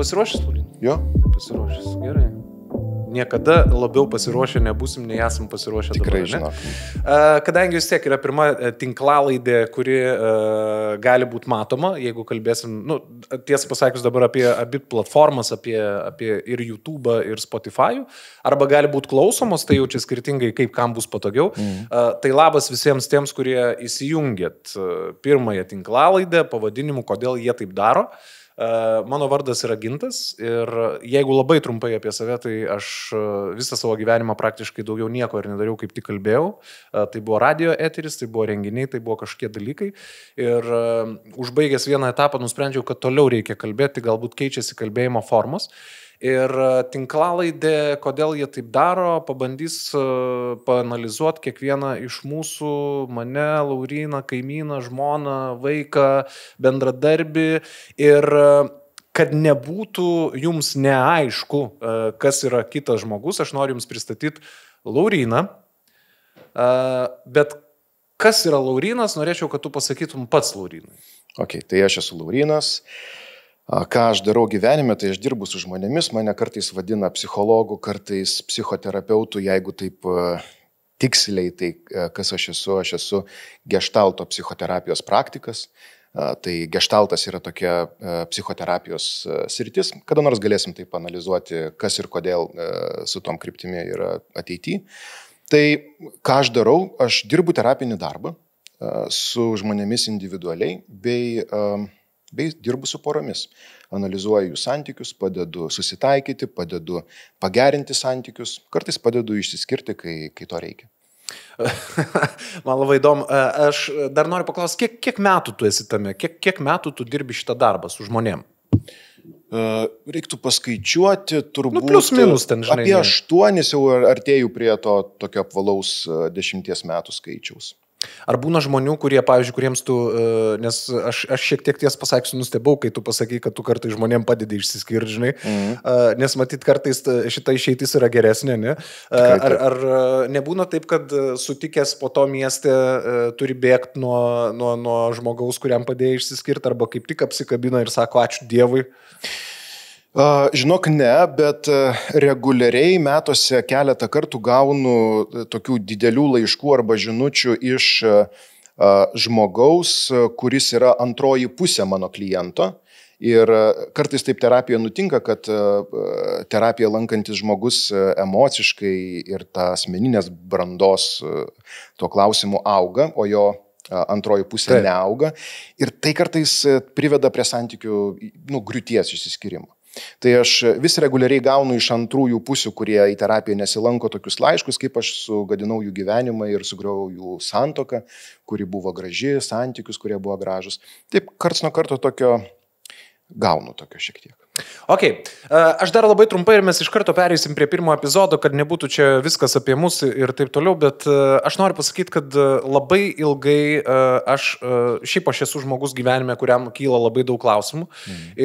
pasiruošęs, Lauryna? Jo. Pasiruošęs, gerai. Niekada labiau pasiruošę nebūsim, nei esam pasiruošę Tikrai, dabar. žinok. Kadangi vis tiek yra pirma tinklalaidė, kuri gali būti matoma, jeigu kalbėsim, tiesą pasakius dabar apie abi platformas, apie ir YouTube, ir Spotify, arba gali būti klausomos, tai jau čia skirtingai, kaip kam bus patogiau. Tai labas visiems tiems, kurie įsijungėt pirmąją tinklalaidę, pavadinimu, kodėl jie taip daro. Mano vardas yra Gintas ir jeigu labai trumpai apie save, tai aš visą savo gyvenimą praktiškai daugiau nieko ir nedariau, kaip tik kalbėjau. Tai buvo radio eteris, tai buvo renginiai, tai buvo kažkokie dalykai. Ir užbaigęs vieną etapą nusprendžiau, kad toliau reikia kalbėti, galbūt keičiasi kalbėjimo formos. Ir tinklalaidė, kodėl jie taip daro, pabandys paanalizuoti kiekvieną iš mūsų, mane, Lauryną, kaimyną, žmoną, vaiką, bendradarbį ir kad nebūtų jums neaišku, kas yra kitas žmogus, aš noriu jums pristatyti Lauryną, bet kas yra Laurynas, norėčiau, kad tu pasakytum pats Laurynai. Ok, tai aš esu Laurynas. Ką aš darau gyvenime, tai aš dirbu su žmonėmis, mane kartais vadina psichologų, kartais psichoterapeutų, jeigu taip tiksliai, tai kas aš esu gestalto psichoterapijos praktikas, tai gestaltas yra tokia psichoterapijos sritis, kada nors galėsim taip analizuoti, kas ir kodėl su tom kryptimi yra ateityje. Tai ką aš darau, aš dirbu terapinį darbą su žmonėmis individualiai, bei dirbu su poromis. Analizuoju jų santykius, padedu susitaikyti, padedu pagerinti santykius, kartais padedu išsiskirti, kai to reikia. Man labai įdomu. Aš dar noriu paklausti, kiek metų tu esi tame? Kiek metų tu dirbi šitą darbą su žmonėm? Reiktų paskaičiuoti, turbūt plius minus ten, žinai. Apie 8 jau artėjau prie to tokio apvalaus 10 metų skaičiaus. Ar būna žmonių, kurie, pavyzdžiui, kuriems tu, nes aš šiek tiek ties pasakysiu, nustebau, kai tu pasakai, kad tu kartais žmonėm padedi išsiskirti, žinai, nes matyt, kartais šita išeitis yra geresnė, ne? Ar nebūna taip, kad sutikęs po to mieste turi bėgti nuo žmogaus, kuriam padėjo išsiskirti, arba kaip tik apsikabina ir sako, ačiū Dievui? Žinok, ne, bet reguliariai metuose keletą kartų gaunu tokių didelių laiškų arba žinučių iš žmogaus, kuris yra antroji pusė mano kliento. Ir kartais taip terapija nutinka, kad terapija lankantis žmogus emociškai ir ta asmeninės brandos tuo klausimu auga, o jo antroji pusė neauga. Ir tai kartais priveda prie santykių griūties išsiskyrimo. Tai aš vis reguliariai gaunu iš antrųjų pusių, kurie į terapiją nesilanko, tokius laiškus, kaip aš sugadinau jų gyvenimą ir sugriovau jų santuoką, kuri buvo graži, santykius, kurie buvo gražus. Taip, karts nuo karto gaunu tokio šiek tiek. Ok, aš dar labai trumpai ir mes iš karto pereisim prie pirmo epizodo, kad nebūtų čia viskas apie mus ir taip toliau, bet aš noriu pasakyti, kad labai ilgai šiaip aš esu žmogus gyvenime, kuriam kyla labai daug klausimų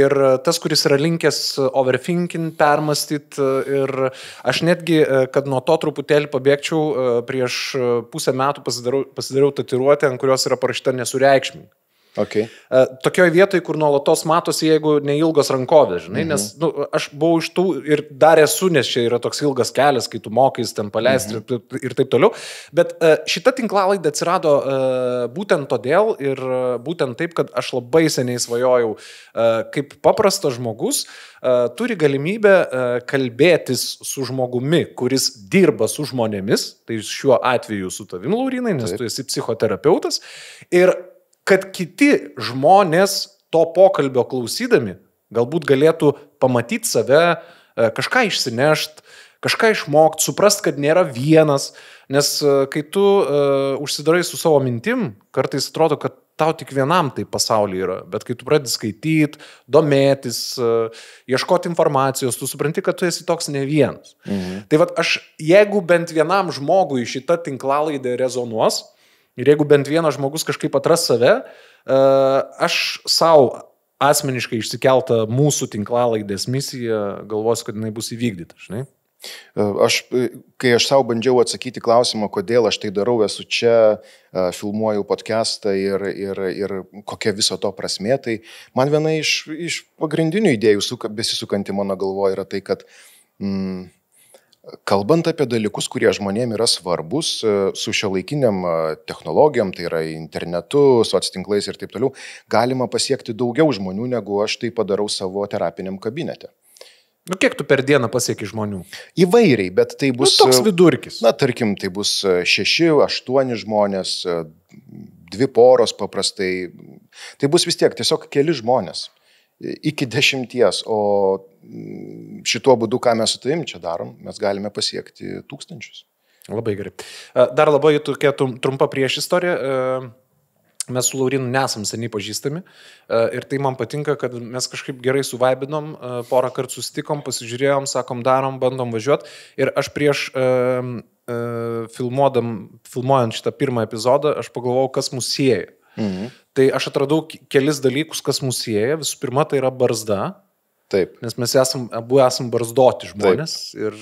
ir tas, kuris yra linkęs overthinking, permastyti ir aš netgi, kad nuo to truputėlį pabėgčiau, prieš pusę metų pasidariau tatuiruotę, ant kurios yra parašyta nesureikšmink. Okay. Tokioje vietoje, kur nuolatos matosi, jeigu neilgos rankovės, žinai, nes aš buvau iš tų ir dar esu, nes čia yra toks ilgas kelias, kai tu mokais ten paleisti ir taip toliau, bet šita tinklalaidė atsirado būtent todėl ir būtent taip, kad aš labai seniai svajojau, kaip paprastas žmogus turi galimybę kalbėtis su žmogumi, kuris dirba su žmonėmis, tai šiuo atveju su tavim, Laurynai, nes tu esi psichoterapeutas, ir kad kiti žmonės to pokalbio klausydami galbūt galėtų pamatyti save, kažką išsinešti, kažką išmokti, suprast, kad nėra vienas, nes kai tu užsidarai su savo mintim, kartais atrodo, kad tau tik vienam tai pasaulyje yra, bet kai tu pradedi skaityti, domėtis, ieškoti informacijos, tu supranti, kad tu esi toks ne vienas. Tai vat jeigu bent vienam žmogui šita tinklalaidė rezonuos, ir jeigu bent vienas žmogus kažkaip atras save, aš savo asmeniškai išsikeltą mūsų tinklalaidės misiją galvosiu, kad jinai bus įvykdyta, žinai? Kai aš savo bandžiau atsakyti klausimą, kodėl aš tai darau, esu čia, filmuoju podcastą ir kokia viso to prasmė, tai man viena iš pagrindinių idėjų besisukanti mano galvoje yra tai, kad kalbant apie dalykus, kurie žmonėm yra svarbus, su šiuolaikiniam technologijom, tai yra internetu, socialinklais ir taip toliau, galima pasiekti daugiau žmonių, negu aš tai padarau savo terapiniam kabinete. Kiek tu per dieną pasieki žmonių? Įvairiai, bet tai bus... toks vidurkis. Tarkim, tai bus 6-8 žmonės, 2 poros paprastai. Tai bus vis tiek tiesiog keli žmonės. Iki 10, o šituo būdu, ką mes su tavim čia darom, mes galime pasiekti 1000. Labai gerai. Dar labai tokia trumpa priešistorija. Mes su Laurinu nesam seniai pažįstami ir tai man patinka, kad mes kažkaip gerai suvaibinom, porą kartų susitikom, pasižiūrėjom, sakom, darom, bandom važiuoti ir aš prieš filmuojant šitą pirmą epizodą, aš pagalvojau, kas mus sieja. Tai aš atradau kelis dalykus, kas mus sieja. Visų pirma, tai yra barzda. Taip. Nes mes abu esam barzdoti žmonės ir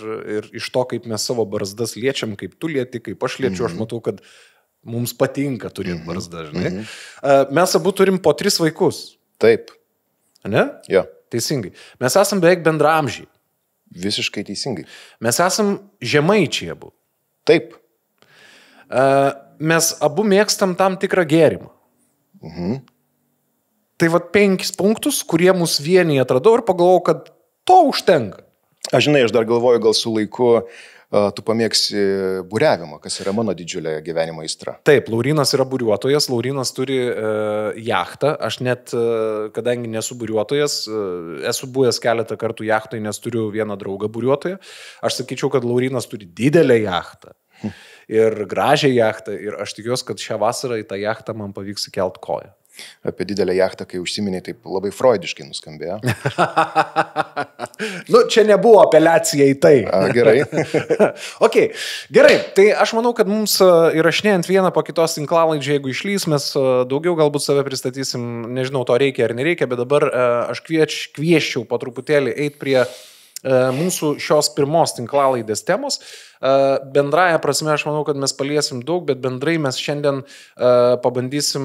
iš to, kaip mes savo barzdas liečiam, kaip tu lieti, kaip aš liečiu, aš matau, kad mums patinka turėti barzdą, žinai. Mes abu turim po 3 vaikus. Taip. Ne? Jo. Teisingai. Mes esam beveik bendraamžiai. Visiškai teisingai. Mes esam žemaičiai abu. Taip. Mes abu mėgstam tam tikrą gėrimą. Tai 5 punktus, kurie mus vienį atradau ir pagalvojau, kad to užtenka. Aš dar galvoju, gal su laiku tu pamėgsi buriavimą, kas yra mano didžiulė gyvenimo aistra. Taip, Laurinas yra buriuotojas, Laurinas turi jachtą, aš net, kadangi nesu buriuotojas, esu buvęs keletą kartų jachtai, nes turiu vieną draugą buriuotoją, aš sakyčiau, kad Laurinas turi didelę jachtą ir gražią jachtą ir aš tikiuosi, kad šią vasarą į tą jachtą man pavyks įkelt koją. Apie didelę jachtą, kai užsiminiai, taip labai freudiškai nuskambėjo. Čia nebuvo apeliacija į tai. Gerai. Ok, gerai. Tai aš manau, kad mums įrašinėjant vieną po kitos tinklalaidžią, jeigu išlys, mes daugiau galbūt save pristatysim, nežinau, to reikia ar nereikia, bet dabar aš kvieščiau po truputėlį eiti prie mūsų šios pirmos tinklalaidės temos. Bendraja prasme, aš manau, kad mes paliesim daug, bet bendrai mes šiandien pabandysim,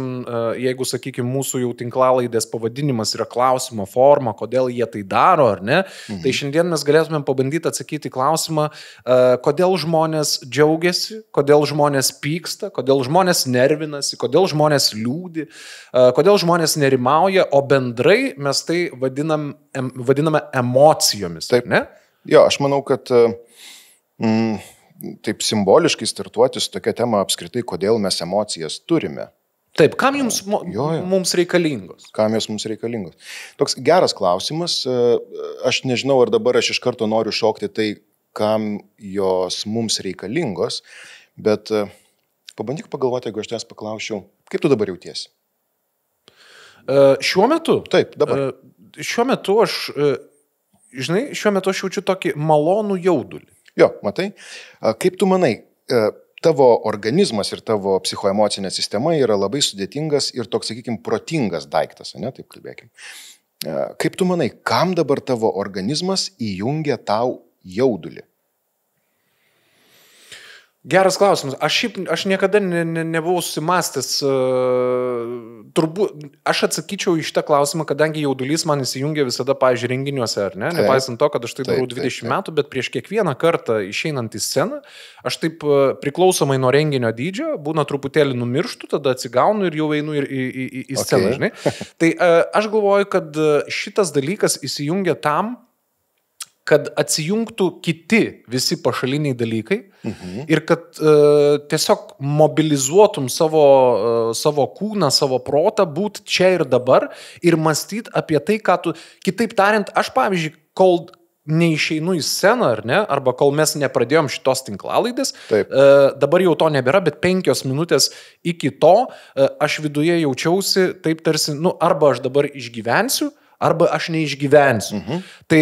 jeigu, sakykime, mūsų jau tinklalaidės pavadinimas yra klausimo forma, kodėl jie tai daro, ar ne, tai šiandien mes galėtume pabandyti atsakyti klausimą, kodėl žmonės džiaugiasi, kodėl žmonės pyksta, kodėl žmonės nervinasi, kodėl žmonės liūdi, kodėl žmonės nerimauja, o bendrai mes tai vadiname emocijomis. Taip, ne? Jo, aš manau, kad taip simboliškai startuoti su tokia tema apskritai, kodėl mes emocijas turime. Taip, kam mums reikalingos? Kam jos mums reikalingos? Toks geras klausimas. Aš nežinau, ar dabar aš iš karto noriu šokti tai, kam jos mums reikalingos, bet pabandyk pagalvoti, jeigu aš tavęs paklausčiau, kaip tu dabar jautiesi? Šiuo metu? Taip, dabar. Šiuo metu aš jaučiu tokį malonų jaudulį. Jo, matai, kaip tu manai, tavo organizmas ir tavo psichoemocinė sistema yra labai sudėtingas ir toks, sakykime, protingas daiktas, ne, taip kalbėkim. Kaip tu manai, kam dabar tavo organizmas įjungia tau jaudulį? Geras klausimas. Aš niekada nebuvau susimastęs, turbūt, aš atsakyčiau į šitą klausimą, kadangi jaudulys man įsijungia visada, pavyzdžiui, renginiuose, ar ne? Nepaisant to, kad aš tai darau 20 metų, bet prieš kiekvieną kartą išeinant į sceną, aš taip priklausomai nuo renginio dydžio, būna truputėlį numirštu, tada atsigaunu ir jau einu į sceną, žinai. Tai aš galvoju, kad šitas dalykas įsijungia tam, kad atsijungtų kiti visi pašaliniai dalykai ir kad tiesiog mobilizuotum savo kūną, savo protą, būt čia ir dabar ir mąstyti apie tai, ką tu... Kitaip tariant, aš, pavyzdžiui, kol neišeinu į sceną, ar ne, arba kol mes nepradėjom šitos tinklalaidės, dabar jau to nebėra, bet 5 minutės iki to aš viduje jaučiausi taip tarsi, arba aš dabar išgyvensiu, arba aš neišgyvensiu. Tai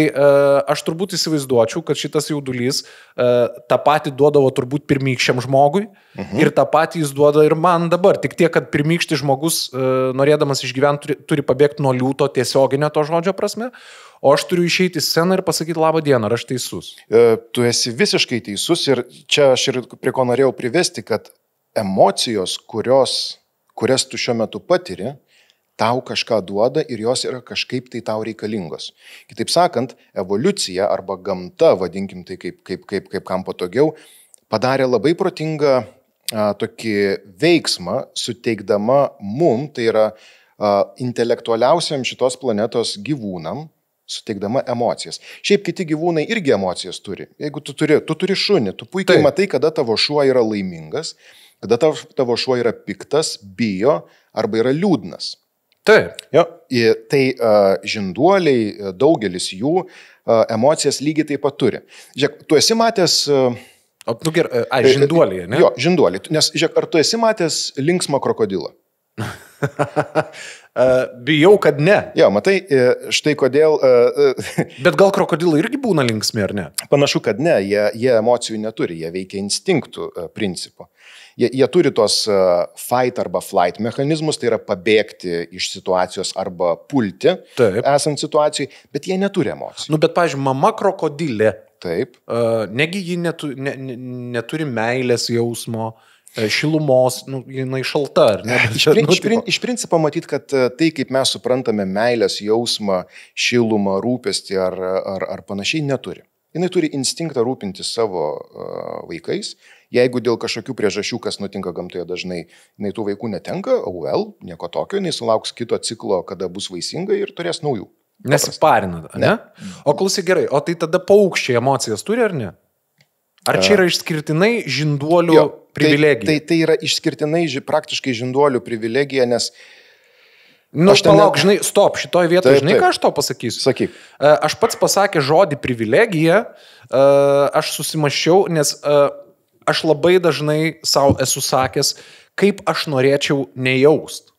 aš turbūt įsivaizduočiau, kad šitas jaudulys tą patį duodavo turbūt pirmykščiam žmogui ir tą patį jis duoda ir man dabar. Tik tiek, kad pirmykštis žmogus, norėdamas išgyventi, turi pabėgti nuo liūto tiesioginio to žodžio prasme, o aš turiu išeiti į sceną ir pasakyti labą dieną, ar aš teisus. Tu esi visiškai teisus ir čia aš ir prie ko norėjau privesti, kad emocijos, kurias tu šiuo metu patiri, tau kažką duoda ir jos yra kažkaip tai tau reikalingos. Kitaip sakant, evoliucija arba gamta, vadinkim tai kaip kam patogiau, padarė labai protingą tokį veiksmą, suteikdama mum, tai yra intelektualiausiam šitos planetos gyvūnam, suteikdama emocijas. Šiaip kiti gyvūnai irgi emocijas turi. Jeigu tu turi šunį, tu puikiai matai, kada tavo šuo yra laimingas, kada tavo šuo yra piktas, bijo arba yra liūdnas. Taip. Jo, tai žinduoliai, daugelis jų emocijas lygiai taip pat turi. Žiūrėk, tu esi matęs... Žinduoliai, ne? Jo, žinduoliai. Nes, žiūrėk, ar tu esi matęs linksmą krokodilą? Bijau, kad ne. Jo, matai, štai kodėl... Bet gal krokodilai irgi būna linksmi, ar ne? Panašu, kad ne, jie emocijų neturi, jie veikia instinktų principu. Jie turi tos fight arba flight mechanizmus, tai yra pabėgti iš situacijos arba pulti esant situacijai, bet jie neturi emocijų. Bet, pavyzdžiui, mama krokodilė. Taip. Negi ji neturi meilės jausmo, šilumos, jinai šalta, ar ne? Iš principo matyt, kad tai, kaip mes suprantame meilės jausmą, šilumą, rūpestį ar panašiai, neturi. Jinai turi instinktą rūpinti savo vaikais. Jeigu dėl kažkokių priežasčių, kas nutinka gamtoje dažnai, jinai tų vaikų netenka, nieko tokio, jinai sulauks kito ciklo, kada bus vaisinga ir turės naujų. Nesiparina, ne? O klausyk gerai, o tai tada paukščiai emocijas turi ar ne? Ar čia yra išskirtinai žinduolių privilegija? Tai yra išskirtinai praktiškai žinduolių privilegija, nes... Palauk, žinai, stop, šitoj vietoje, žinai, ką aš tau pasakysiu? Sakyk. Aš pats pasakė žodį privilegija, aš susimaščiau, nes aš labai dažnai savo esu sakęs, kaip aš norėčiau nejaust.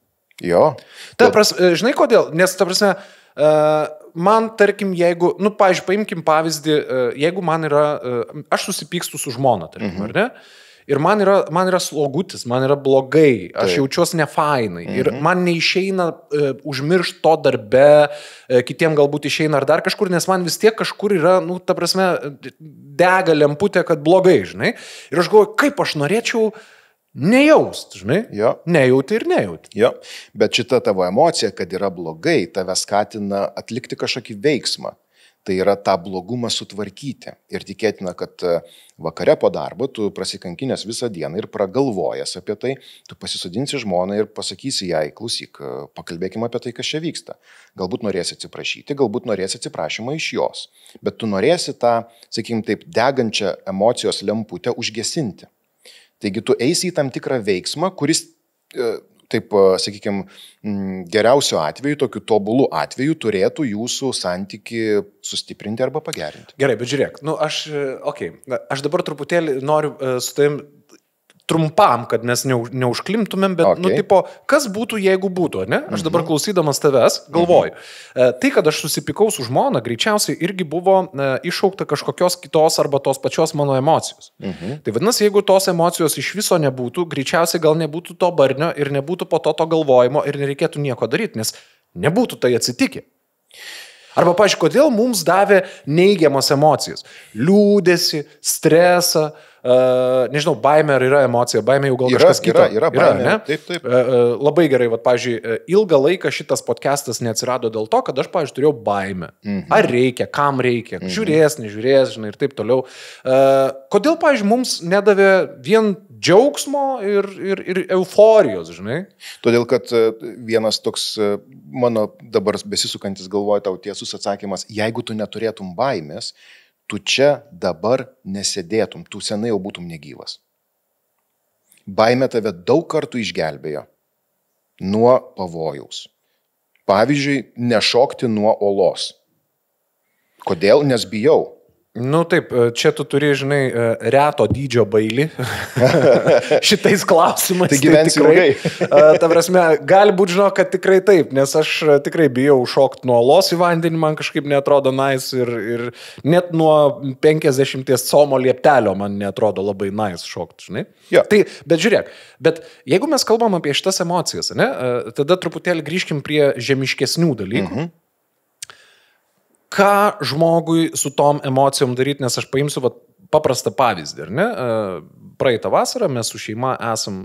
Jo. Žinai kodėl? Nes, ta prasme, man, tarkim, jeigu, pavyzdžiui, paimkim pavyzdį, jeigu man yra, aš susipykstu su žmona, tarkim, ar ne? Ir man yra slogutis, man yra blogai, aš jaučiuosi nefainai ir man neišeina užmiršti to darbe, kitiem galbūt išeina ar dar kažkur, nes man vis tiek kažkur yra, ta prasme, dega lemputė, kad blogai, žinai. Ir aš galvoju, kaip aš norėčiau nejaust, žinai? Jo. Nejauti ir nejauti. Jo, bet šita tavo emocija, kad yra blogai, tave skatina atlikti kažkokį veiksmą. Tai yra tą blogumą sutvarkyti. Ir tikėtina, kad vakare po darbo tu prasikankinęs visą dieną ir pragalvojęs apie tai, tu pasisodinsi žmoną ir pasakysi jai, klausyk, pakalbėkime apie tai, kas čia vyksta. Galbūt norėsi atsiprašyti, galbūt norėsi atsiprašymą iš jos. Bet tu norėsi tą, sakykime taip, degančią emocijos lemputę užgesinti. Taigi tu eisi į tam tikrą veiksmą, kuris, taip, sakykime, geriausiu atveju, tokiu tobulų atveju, turėtų jūsų santyki sustiprinti arba pagerinti. Gerai, bet žiūrėk, aš dabar truputėlį noriu su tavim trumpam, kad mes neužklimtumėm, bet, tipo, kas būtų, jeigu būtų, ne? Aš dabar klausydamas tavęs galvoju. Tai, kad aš susipykau su žmona, greičiausiai irgi buvo iššaukta kažkokios kitos arba tos pačios mano emocijos. Tai vadinasi, jeigu tos emocijos iš viso nebūtų, greičiausiai gal nebūtų to barnio ir nebūtų po to galvojimo ir nereikėtų nieko daryti, nes nebūtų tai atsitikę. Arba, pavyzdžiui, kodėl mums davė neigiamas emocijas? Liūdesį, stresą, nežinau, baimė ar yra emocija, baimė jau gal kažkas kito. Yra baimė, ne? Taip. Labai gerai, pavyzdžiui, ilgą laiką šitas podcastas neatsirado dėl to, kad aš, pavyzdžiui, turėjau baimę. Ar reikia, kam reikia, žiūrės, nežiūrės, žinai, ir taip toliau. Kodėl, pavyzdžiui, mums nedavė vien džiaugsmo ir euforijos, žinai? Todėl, kad vienas toks mano dabar besisukantis galvoje tau tiesus atsakymas, jeigu tu neturėtum baimės, tu čia dabar nesėdėtum, tu senai jau būtum negyvas. Baimė tave daug kartų išgelbėjo nuo pavojaus. Pavyzdžiui, nešokti nuo olos. Kodėl? Nes bijau. Nu taip, čia tu turi, žinai, reto dydžio bailį šitais klausimais. Tai gyvensi ilgai. Ta prasme, gali būti, žinau, kad tikrai taip, nes aš tikrai bijau šokti nuo olos į vandenį, man kažkaip netrodo nice ir net nuo 50 como lieptelio man netrodo labai nice šokti, žinai. Ja. Tai, bet žiūrėk, bet jeigu mes kalbam apie šitas emocijas, ne, tada truputėlį grįžkim prie žemiškesnių dalykų. Ką žmogui su tom emocijom daryti, nes aš paimsiu paprastą pavyzdį, ar ne? Praeitą vasarą mes su šeima esam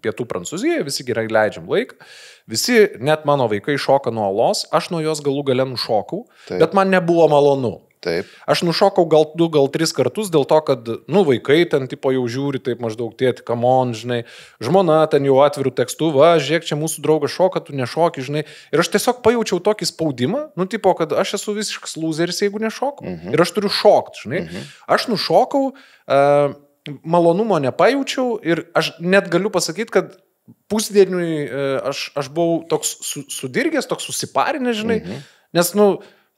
pietų Prancūzijoje, visi gerai leidžiam laiką, visi, net mano vaikai šoka nuo olos, aš nuo jos galų gale nušokau, taip. Bet man nebuvo malonu. Taip. Aš nušokau gal 2, gal 3 kartus dėl to, kad, vaikai ten tipo jau žiūri taip maždaug tėti, come on, žinai, žmona ten jau atvirų tekstų, žiūrėk, čia mūsų draugas šoka, tu nešoki, žinai. Ir aš tiesiog pajaučiau tokį spaudimą, tipo, kad aš esu visiškas loseris, jeigu nešoku. Ir aš turiu šokti, žinai. Aš nušokau, malonumo nepajaučiau ir aš net galiu pasakyti, kad pusdieniui aš buvau toks sudirgęs, toks susiparinęs, žinai, nes,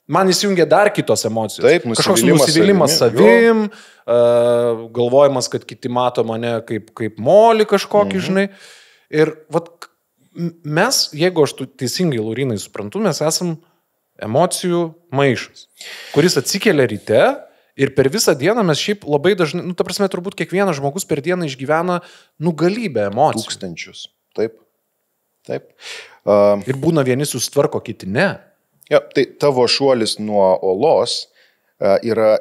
man įsijungia dar kitos emocijos. Taip, kažkoks nusivylimas savim, galvojimas, kad kiti mato mane kaip molį kažkokį, žinai. Ir mes, jeigu aš teisingai, Laurinai, suprantu, mes esam emocijų maišas, kuris atsikelia ryte ir per visą dieną mes šiaip labai dažnai, ta prasme, turbūt kiekvienas žmogus per dieną išgyvena galybę emocijų. Tūkstančius. Taip. Taip. Ir būna vieni susitvarko, kiti ne. Ja, tai tavo šuolis nuo olos yra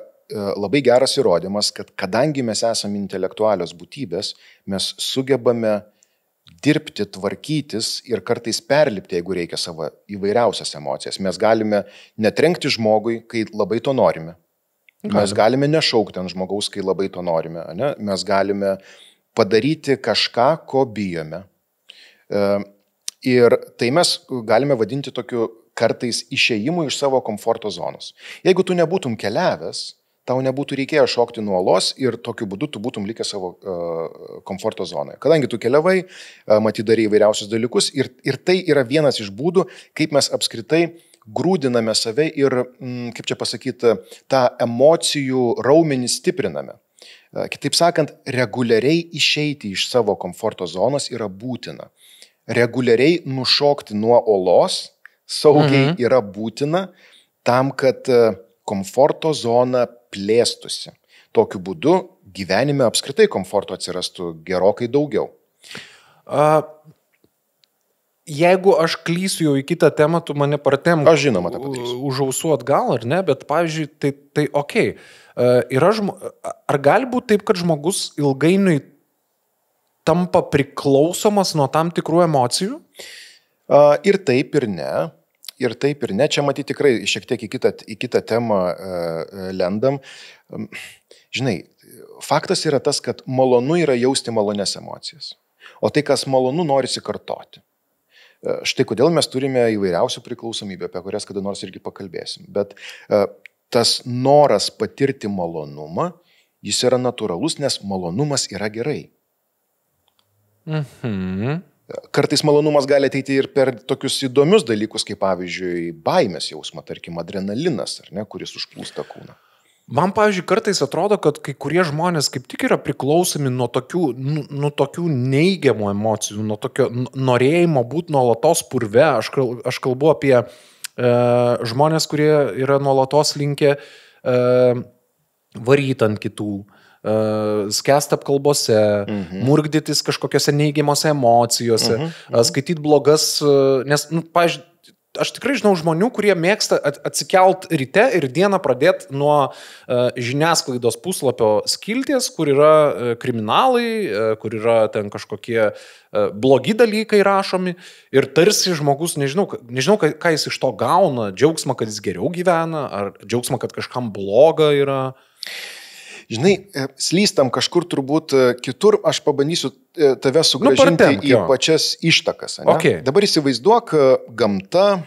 labai geras įrodymas, kad kadangi mes esame intelektualios būtybės, mes sugebame dirbti, tvarkytis ir kartais perlipti, jeigu reikia, savo įvairiausias emocijas. Mes galime netrenkti žmogui, kai labai to norime. Mes galime nešaukti ant žmogaus, kai labai to norime. Ne? Mes galime padaryti kažką, ko bijome. Ir tai mes galime vadinti tokiu kartais išėjimų iš savo komforto zonos. Jeigu tu nebūtum keliavęs, tau nebūtų reikėję šokti nuo olos ir tokiu būdu tu būtum likęs savo komforto zonoje. Kadangi tu keliavai, matydarai įvairiausius dalykus ir tai yra vienas iš būdų, kaip mes apskritai grūdiname save ir, kaip čia pasakyti, tą emocijų raumenį stipriname. Kitaip sakant, reguliariai išeiti iš savo komforto zonos yra būtina. Reguliariai nušokti nuo olos saugiai yra būtina tam, kad komforto zona plėstusi. Tokiu būdu gyvenime apskritai komforto atsirastų gerokai daugiau. Jeigu aš klysiu jau į kitą temą, tu mane pratemk. Aš žinoma tą padarysiu. Už ausų atgal, ar ne? Bet, pavyzdžiui, tai okei. Ar gali būti taip, kad žmogus ilgainiui tampa priklausomas nuo tam tikrų emocijų? Ir taip, ir ne. Ir taip, ir ne. Čia matyti tikrai šiek tiek į kitą temą lendam. Žinai, faktas yra tas, kad malonu yra jausti malonias emocijas. O tai, kas malonu, norisi kartoti. Štai kodėl mes turime įvairiausių priklausomybę, apie kurias kada nors irgi pakalbėsim. Bet tas noras patirti malonumą, jis yra natūralus, nes malonumas yra gerai. Kartais malonumas gali ateiti ir per tokius įdomius dalykus, kaip pavyzdžiui baimės jausmą, tarkim adrenalinas, ar ne, kuris užplūsta kūną. Man, pavyzdžiui, kartais atrodo, kad kai kurie žmonės kaip tik yra priklausomi nuo tokių neigiamų emocijų, nuo tokio norėjimo būti nuolatos purve. Aš kalbu apie žmonės, kurie yra nuolatos linkę varyti ant kitų, skęsti apkalbose, murgdytis kažkokiose neigiamose emocijose, skaityti blogas, nes, pavyzdžiui, aš tikrai žinau žmonių, kurie mėgsta atsikelt ryte ir dieną pradėti nuo žiniasklaidos puslapio skilties, kur yra kriminalai, kur yra ten kažkokie blogi dalykai rašomi ir tarsi žmogus, nežinau, ką jis iš to gauna, džiaugsmą, kad jis geriau gyvena, ar džiaugsmą, kad kažkam bloga yra. Žinai, slystam kažkur turbūt kitur, aš pabandysiu tave sugrąžinti į pačias ištakas. Okay. Dabar įsivaizduok gamta,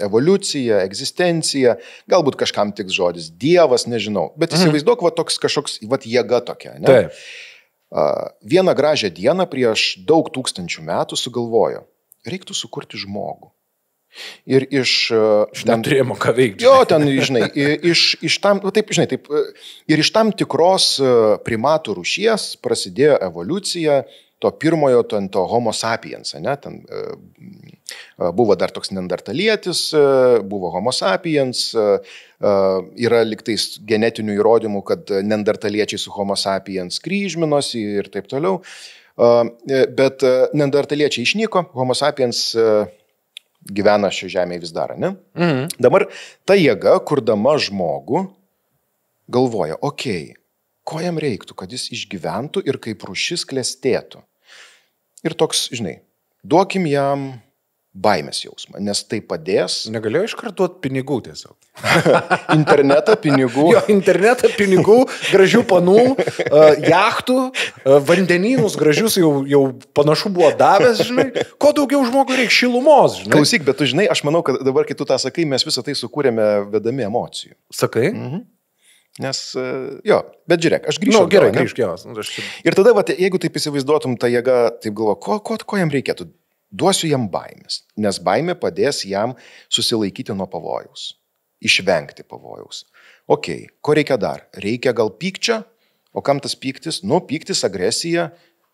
evoliucija, egzistencija, galbūt kažkam tiks žodis, dievas, nežinau, bet įsivaizduok toks kažkoks jėga tokia. Ne? Taip. Vieną gražią dieną prieš daug tūkstančių metų sugalvojo, reiktų sukurti žmogų. Ir iš... Neturėjimo ką veikti. Jo, ten, žinai, iš tam, taip, žinai, taip, ir iš tam tikros primatų rūšies prasidėjo evoliucija to pirmojo, to homo sapiens, ne, ten buvo dar toks neandertalietis, buvo homo sapiens, yra liktais genetinių įrodymų, kad neandertaliečiai su homo sapiens kryžminosi ir taip toliau, bet neandertaliečiai išnyko, homo sapiens gyvena šio žemėje vis dar, ne? Dabar ta jėga, kurdama žmogų, galvoja, ko jam reiktų, kad jis išgyventų ir kaip rūšis klestėtų. Ir toks, žinai, duokim jam baimės jausmą, nes tai padės. Negalėjo iškartuoti pinigų tiesiog. Internetą, pinigų. Jo, internetą, pinigų, gražių panų, jachtų, vandenynus gražius jau panašu buvo davęs, žinai. Ko daugiau žmogui reikia šilumos, žinai. Klausyk, bet tu žinai, aš manau, kad dabar, kai tu tą sakai, mes visą tai sukūrėme vedami emocijų. Sakai? Nes, jo, bet žiūrėk, aš grįžtu. Gerai, grįžk, jo. Ir tada, va, jeigu taip įsivaizduotum tą jėgą, taip galvo, ko jam reikėtų? Duosiu jam baimės, nes baimė padės jam susilaikyti nuo pavojaus, išvengti pavojaus. Ko reikia dar? Reikia gal pykčio, o kam tas pyktis? Pyktis, agresija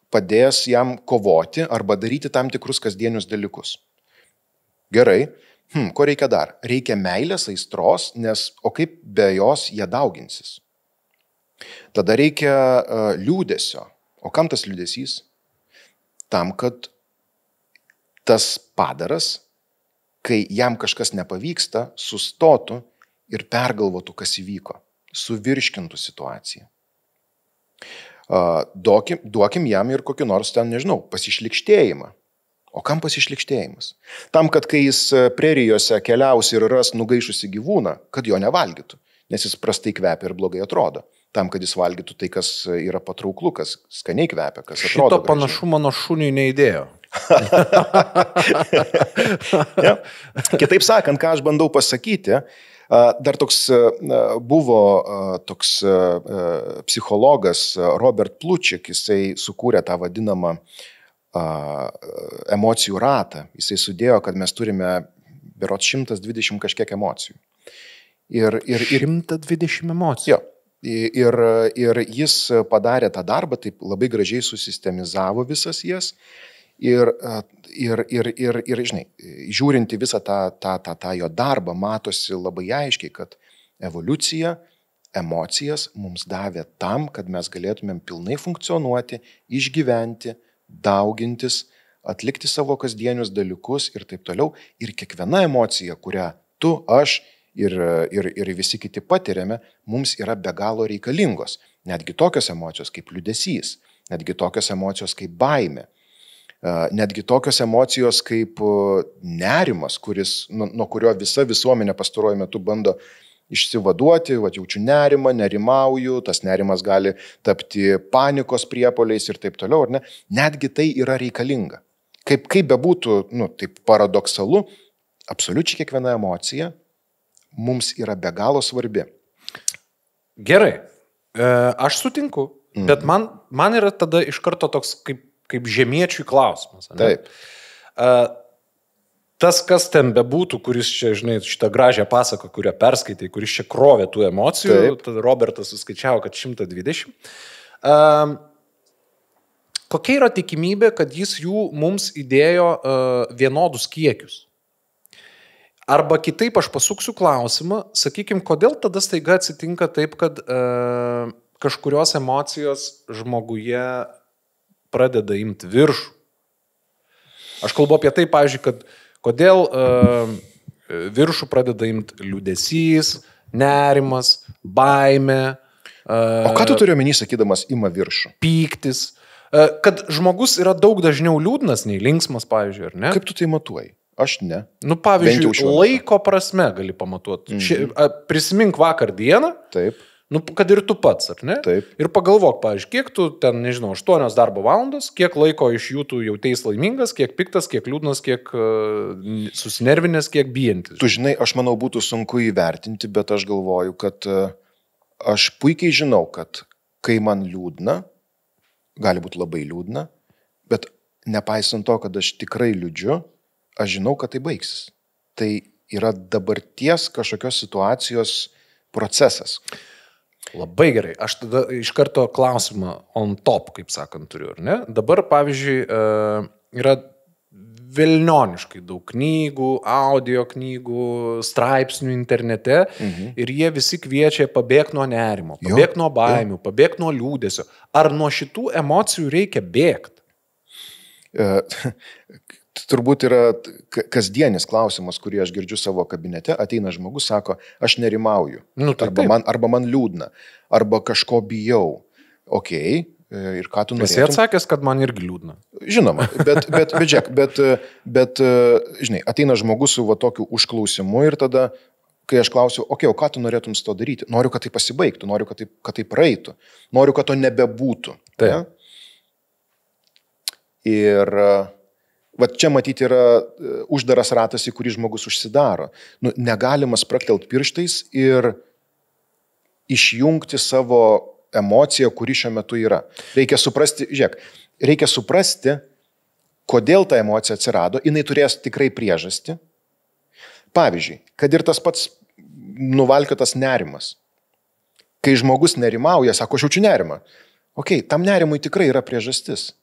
padės jam kovoti arba daryti tam tikrus kasdienius dalykus. Gerai, ko reikia dar? Reikia meilės, aistros, nes kaip be jos jie dauginsis. Tada reikia liūdesio. O kam tas liūdesys? Tam, kad tas padaras, kai jam kažkas nepavyksta, sustotų ir pergalvotų, kas įvyko, suvirškintų situaciją. Duokim jam ir kokį nors ten, nežinau, pasišlikštėjimą. O kam pasišlikštėjimas? Tam, kad kai jis prerijose keliaus ir ras nugaišusi gyvūną, kad jo nevalgytų, nes jis prastai kvepia ir blogai atrodo. Tam, kad jis valgytų tai, kas yra patrauklu, kas skaniai kvepia, kas atrodo. Šito panašu mano šuniui neįdėjo. Ja. Kitaip sakant, ką aš bandau pasakyti, dar toks buvo toks psichologas Robert Plutchik, jisai sukūrė tą vadinamą emocijų ratą. Jisai sudėjo, kad mes turime berods 120 kažkiek emocijų. Ir 120 emocijų. Jo. Ir jis padarė tą darbą, taip labai gražiai susistemizavo visas jas. Ir žinai, žiūrinti visą tą jo darbą, matosi labai aiškiai, kad evoliucija emocijas mums davė tam, kad mes galėtumėm pilnai funkcionuoti, išgyventi, daugintis, atlikti savo kasdienius dalykus ir taip toliau. Ir kiekviena emocija, kurią tu, aš ir visi kiti patiriame, mums yra be galo reikalingos. Netgi tokios emocijos kaip liūdesys, netgi tokios emocijos kaip baimė. Netgi tokios emocijos kaip nerimas, nuo kurio visa visuomenė pastaruoju metu bando išsivaduoti, jaučiu nerimą, nerimauju, tas nerimas gali tapti panikos priepuoliais ir taip toliau, ar ne? Netgi tai yra reikalinga. Kaip bebūtų, taip paradoksalu, absoliučiai kiekviena emocija mums yra be galo svarbi. Gerai, aš sutinku, bet man yra tada iš karto toks kaip žemiečiui klausimas. Ne? Taip. Tas, kas ten bebūtų, kuris čia, žinai, šitą gražią pasaką, kurią perskaitai, kuris čia krovė tų emocijų, tada Robertas suskaičiavo, kad 120. Kokia yra tikimybė, kad jis jų mums įdėjo vienodus kiekius? Arba kitaip aš pasuksiu klausimą, sakykime, kodėl tada staiga atsitinka taip, kad kažkurios emocijos žmoguje pradeda imti viršų. Aš kalbu apie tai, pavyzdžiui, kad kodėl viršų pradeda imti liūdesys, nerimas, baimė. O ką tu turi omeny, sakydamas, ima viršų? Pyktis. Kad žmogus yra daug dažniau liūdnas nei linksmas, pavyzdžiui, ar ne? Kaip tu tai matuoji? Aš ne. Pavyzdžiui, laiko prasme gali pamatuoti. Prisimink vakar dieną. Taip. Kad ir tu pats, ar ne? Taip. Ir pagalvok, pavyzdžiui, kiek tu ten, nežinau, 8 darbo valandos, kiek laiko iš jų tu jauteis laimingas, kiek piktas, kiek liūdnas, kiek susinervinęs, kiek bijantis. Tu žinai, aš manau, būtų sunku įvertinti, bet aš galvoju, kad aš puikiai žinau, kad kai man liūdna, gali būti labai liūdna, bet nepaisant to, kad aš tikrai liūdžiu, aš žinau, kad tai baigsis. tai yra dabarties kažkokios situacijos procesas. Labai gerai. Aš tada iš karto klausimą on top, kaip sakant, turiu, ar ne? Dabar, pavyzdžiui, yra velnioniškai daug knygų, audio knygų, straipsnių internete ir jie visi kviečia pabėgti nuo nerimo, pabėgti nuo baimių, pabėgti nuo liūdesio. Ar nuo šitų emocijų reikia bėgti? Turbūt yra kasdienis klausimas, kurį aš girdžiu savo kabinete. Ateina žmogus, sako, aš nerimauju. Arba man liūdna, arba kažko bijau. Ok, ir ką tu norėtum? Esi atsakęs, kad man irgi liūdna. Žinoma, bet žinai, ateina žmogus su va tokiu užklausimu ir tada, kai aš klausiu, o ką tu norėtum su to daryti? Noriu, kad tai pasibaigtų, noriu, kad tai praeitų, noriu, kad to nebebūtų. Tai. Ir va čia matyti yra uždaras ratas, į kurį žmogus užsidaro. Negalima spraktelt pirštais ir išjungti savo emociją, kuri šiuo metu yra. Reikia suprasti, kodėl ta emocija atsirado, jinai turės tikrai priežastį. Pavyzdžiui, kad ir tas pats nuvalkiotas nerimas. Kai žmogus nerimauja, sako, aš jaučiu nerimą. Ok, tam nerimui tikrai yra priežastis.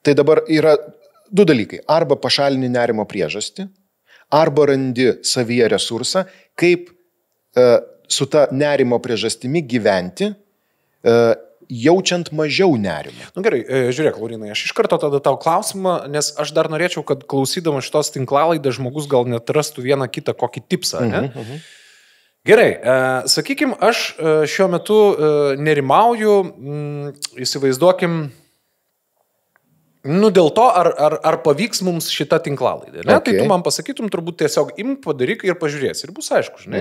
Tai dabar yra du dalykai. Arba pašalini nerimo priežastį, arba randi savyje resursą, kaip su ta nerimo priežastimi gyventi, jaučiant mažiau nerimo. Gerai, žiūrėk, Laurinai, aš iš karto tada tau klausimą, nes aš dar norėčiau, kad klausydamas šitos tinklalaidės žmogus gal net rastų vieną kitą kokį tipsą, ne? Gerai, sakykime, aš šiuo metu nerimauju, įsivaizduokim, dėl to, ar pavyks mums šitą tinklalaidė. Ne? Tai tu man pasakytum, turbūt tiesiog padaryk ir pažiūrėsi. Ir bus aišku, žinai,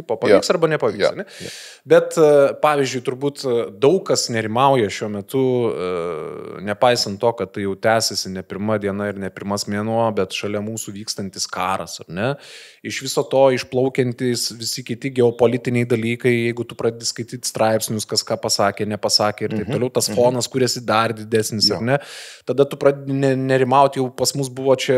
pavyks arba nepavyks. Ne? Bet, pavyzdžiui, turbūt daug kas nerimauja šiuo metu, nepaisant to, kad tai jau tęsiasi ne pirma diena ir ne pirmas mėnuo, bet šalia mūsų vykstantis karas, ar ne? Iš viso to išplaukiantis visi kiti geopolitiniai dalykai, jeigu tu pradedi skaityti straipsnius, kas ką pasakė, nepasakė ir taip toliau, tas fonas kuriasi dar didesnis, ar ne? Tada tu pradedi nerimauti, jau pas mus buvo čia,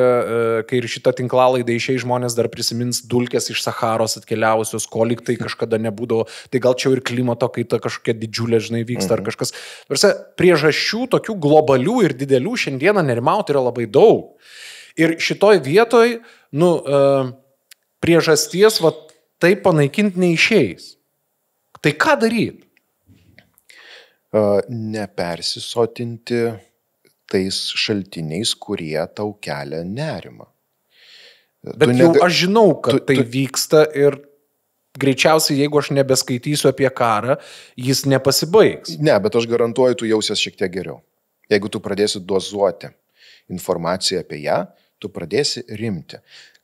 kai ir šitą tinklalaidį išėjai žmonės dar prisimins dulkės iš Saharos atkeliavusios, ko lyg tai kažkada nebūdavo, tai gal čia ir klimato kaita kažkokia didžiulė, žinai, vyksta ar kažkas. Priežasčių tokių globalių ir didelių šiandieną nerimauti yra labai daug. Ir šitoj vietoj, priežasties tai panaikinti neišeis. Tai ką daryti? Nepersisotinti tais šaltiniais, kurie tau kelia nerimą. Bet aš žinau, kad tai vyksta ir greičiausiai, jeigu aš nebeskaitysiu apie karą, jis nepasibaigs. Ne, bet aš garantuoju, tu jausies šiek tiek geriau. Jeigu tu pradėsi dozuoti informaciją apie ją, tu pradėsi rimti.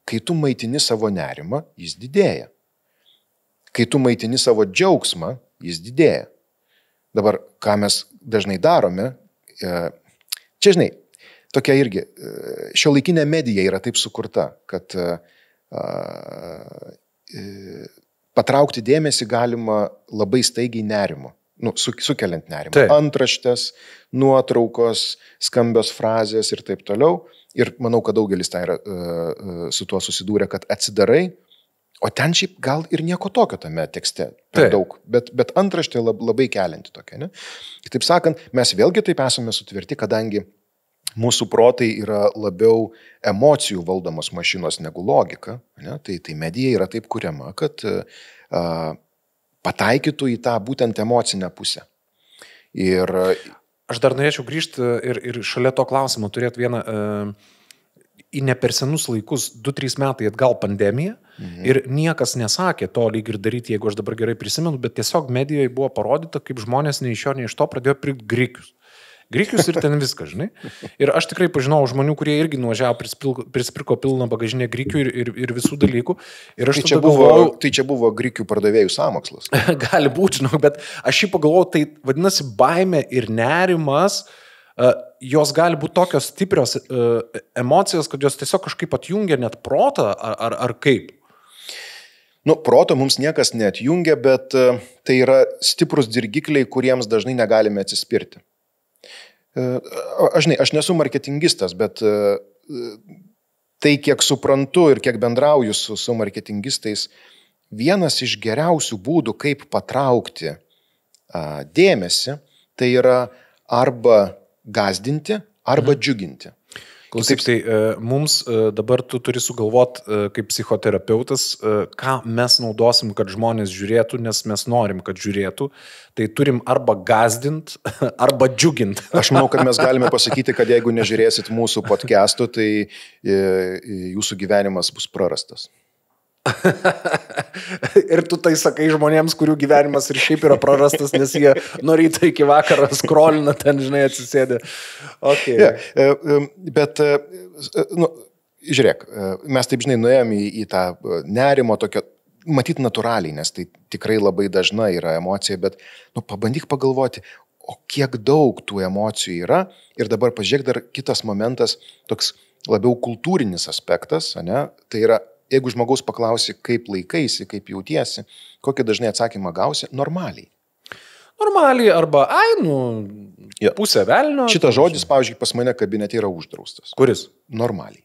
Kai tu maitini savo nerimą, jis didėja. Kai tu maitini savo džiaugsmą, jis didėja. Dabar, ką mes dažnai darome, čia, žinai, tokia irgi, šiuolaikinė medija yra taip sukurta, kad patraukti dėmesį galima labai staigiai nerimu, sukeliant nerimą. Taip. Antraštės, nuotraukos, skambios frazės ir taip toliau. Ir manau, kad daugelis tai yra su tuo susidūrė, kad atsidarai, o ten šiaip gal ir nieko tokio tame tekste per daug, bet antraštė labai kelianti tokia. Ne? Taip sakant, mes vėlgi taip esame sutvirti, kadangi mūsų protai yra labiau emocijų valdomos mašinos negu logika. Ne? Tai medija yra taip kuriama, kad pataikytų į tą būtent emocinę pusę. Ir aš dar norėčiau grįžti ir šalia to klausimo turėti vieną į ne per senus laikus, 2-3 metai atgal pandemija ir niekas nesakė to lyg ir daryti, jeigu aš dabar gerai prisimenu, bet tiesiog medijoje buvo parodyta, kaip žmonės nei iš jo, nei iš to pradėjo pirkti grikius. Grikius ir ten viską, žinai. Ir aš tikrai pažinau žmonių, kurie irgi nuvažiavo, prisipirko pilną bagažinę grikių ir visų dalykų. Ir aš tai čia buvo grikių pardavėjų sąmokslas. Gali būti, žinau, bet aš šį pagalvojau, tai vadinasi baimė ir nerimas, jos gali būti tokios stiprios emocijos, kad jos tiesiog kažkaip atjungia net protą, ar kaip? Proto mums niekas neatjungia, bet tai yra stiprus dirgikliai, kuriems dažnai negalime atsispirti. Aš nesu marketingistas, bet tai, kiek suprantu ir kiek bendrauju su marketingistais, vienas iš geriausių būdų, kaip patraukti dėmesį, tai yra arba gąsdinti, arba džiuginti. Klausyk, tai mums dabar tu turi sugalvot kaip psichoterapeutas, ką mes naudosim, kad žmonės žiūrėtų, nes mes norim, kad žiūrėtų. Tai turim arba gąsdint, arba džiugint. Aš manau, kad mes galime pasakyti, kad jeigu nežiūrėsit mūsų podcastų, tai jūsų gyvenimas bus prarastas. Ir tu tai sakai žmonėms, kurių gyvenimas ir šiaip yra prarastas, nes jie nuo ryto iki vakaro skrolina ten, žinai, atsisėdė. Okay. Yeah, bet, žiūrėk, mes taip, žinai, nuėjom į tą nerimo tokio, matyt, natūraliai, nes tai tikrai labai dažna yra emocija, bet pabandyk pagalvoti, o kiek daug tų emocijų yra. Ir dabar pažiūrėk, dar kitas momentas, toks labiau kultūrinis aspektas, ne? Tai yra, jeigu žmogaus paklausi, kaip laikaisi, kaip jautiesi, kokį dažnai atsakymą gausi, normaliai. Normaliai arba, pusė velnio. Šitas žodis, pavyzdžiui, pas mane kabinete yra uždraustas. Kuris? Normaliai.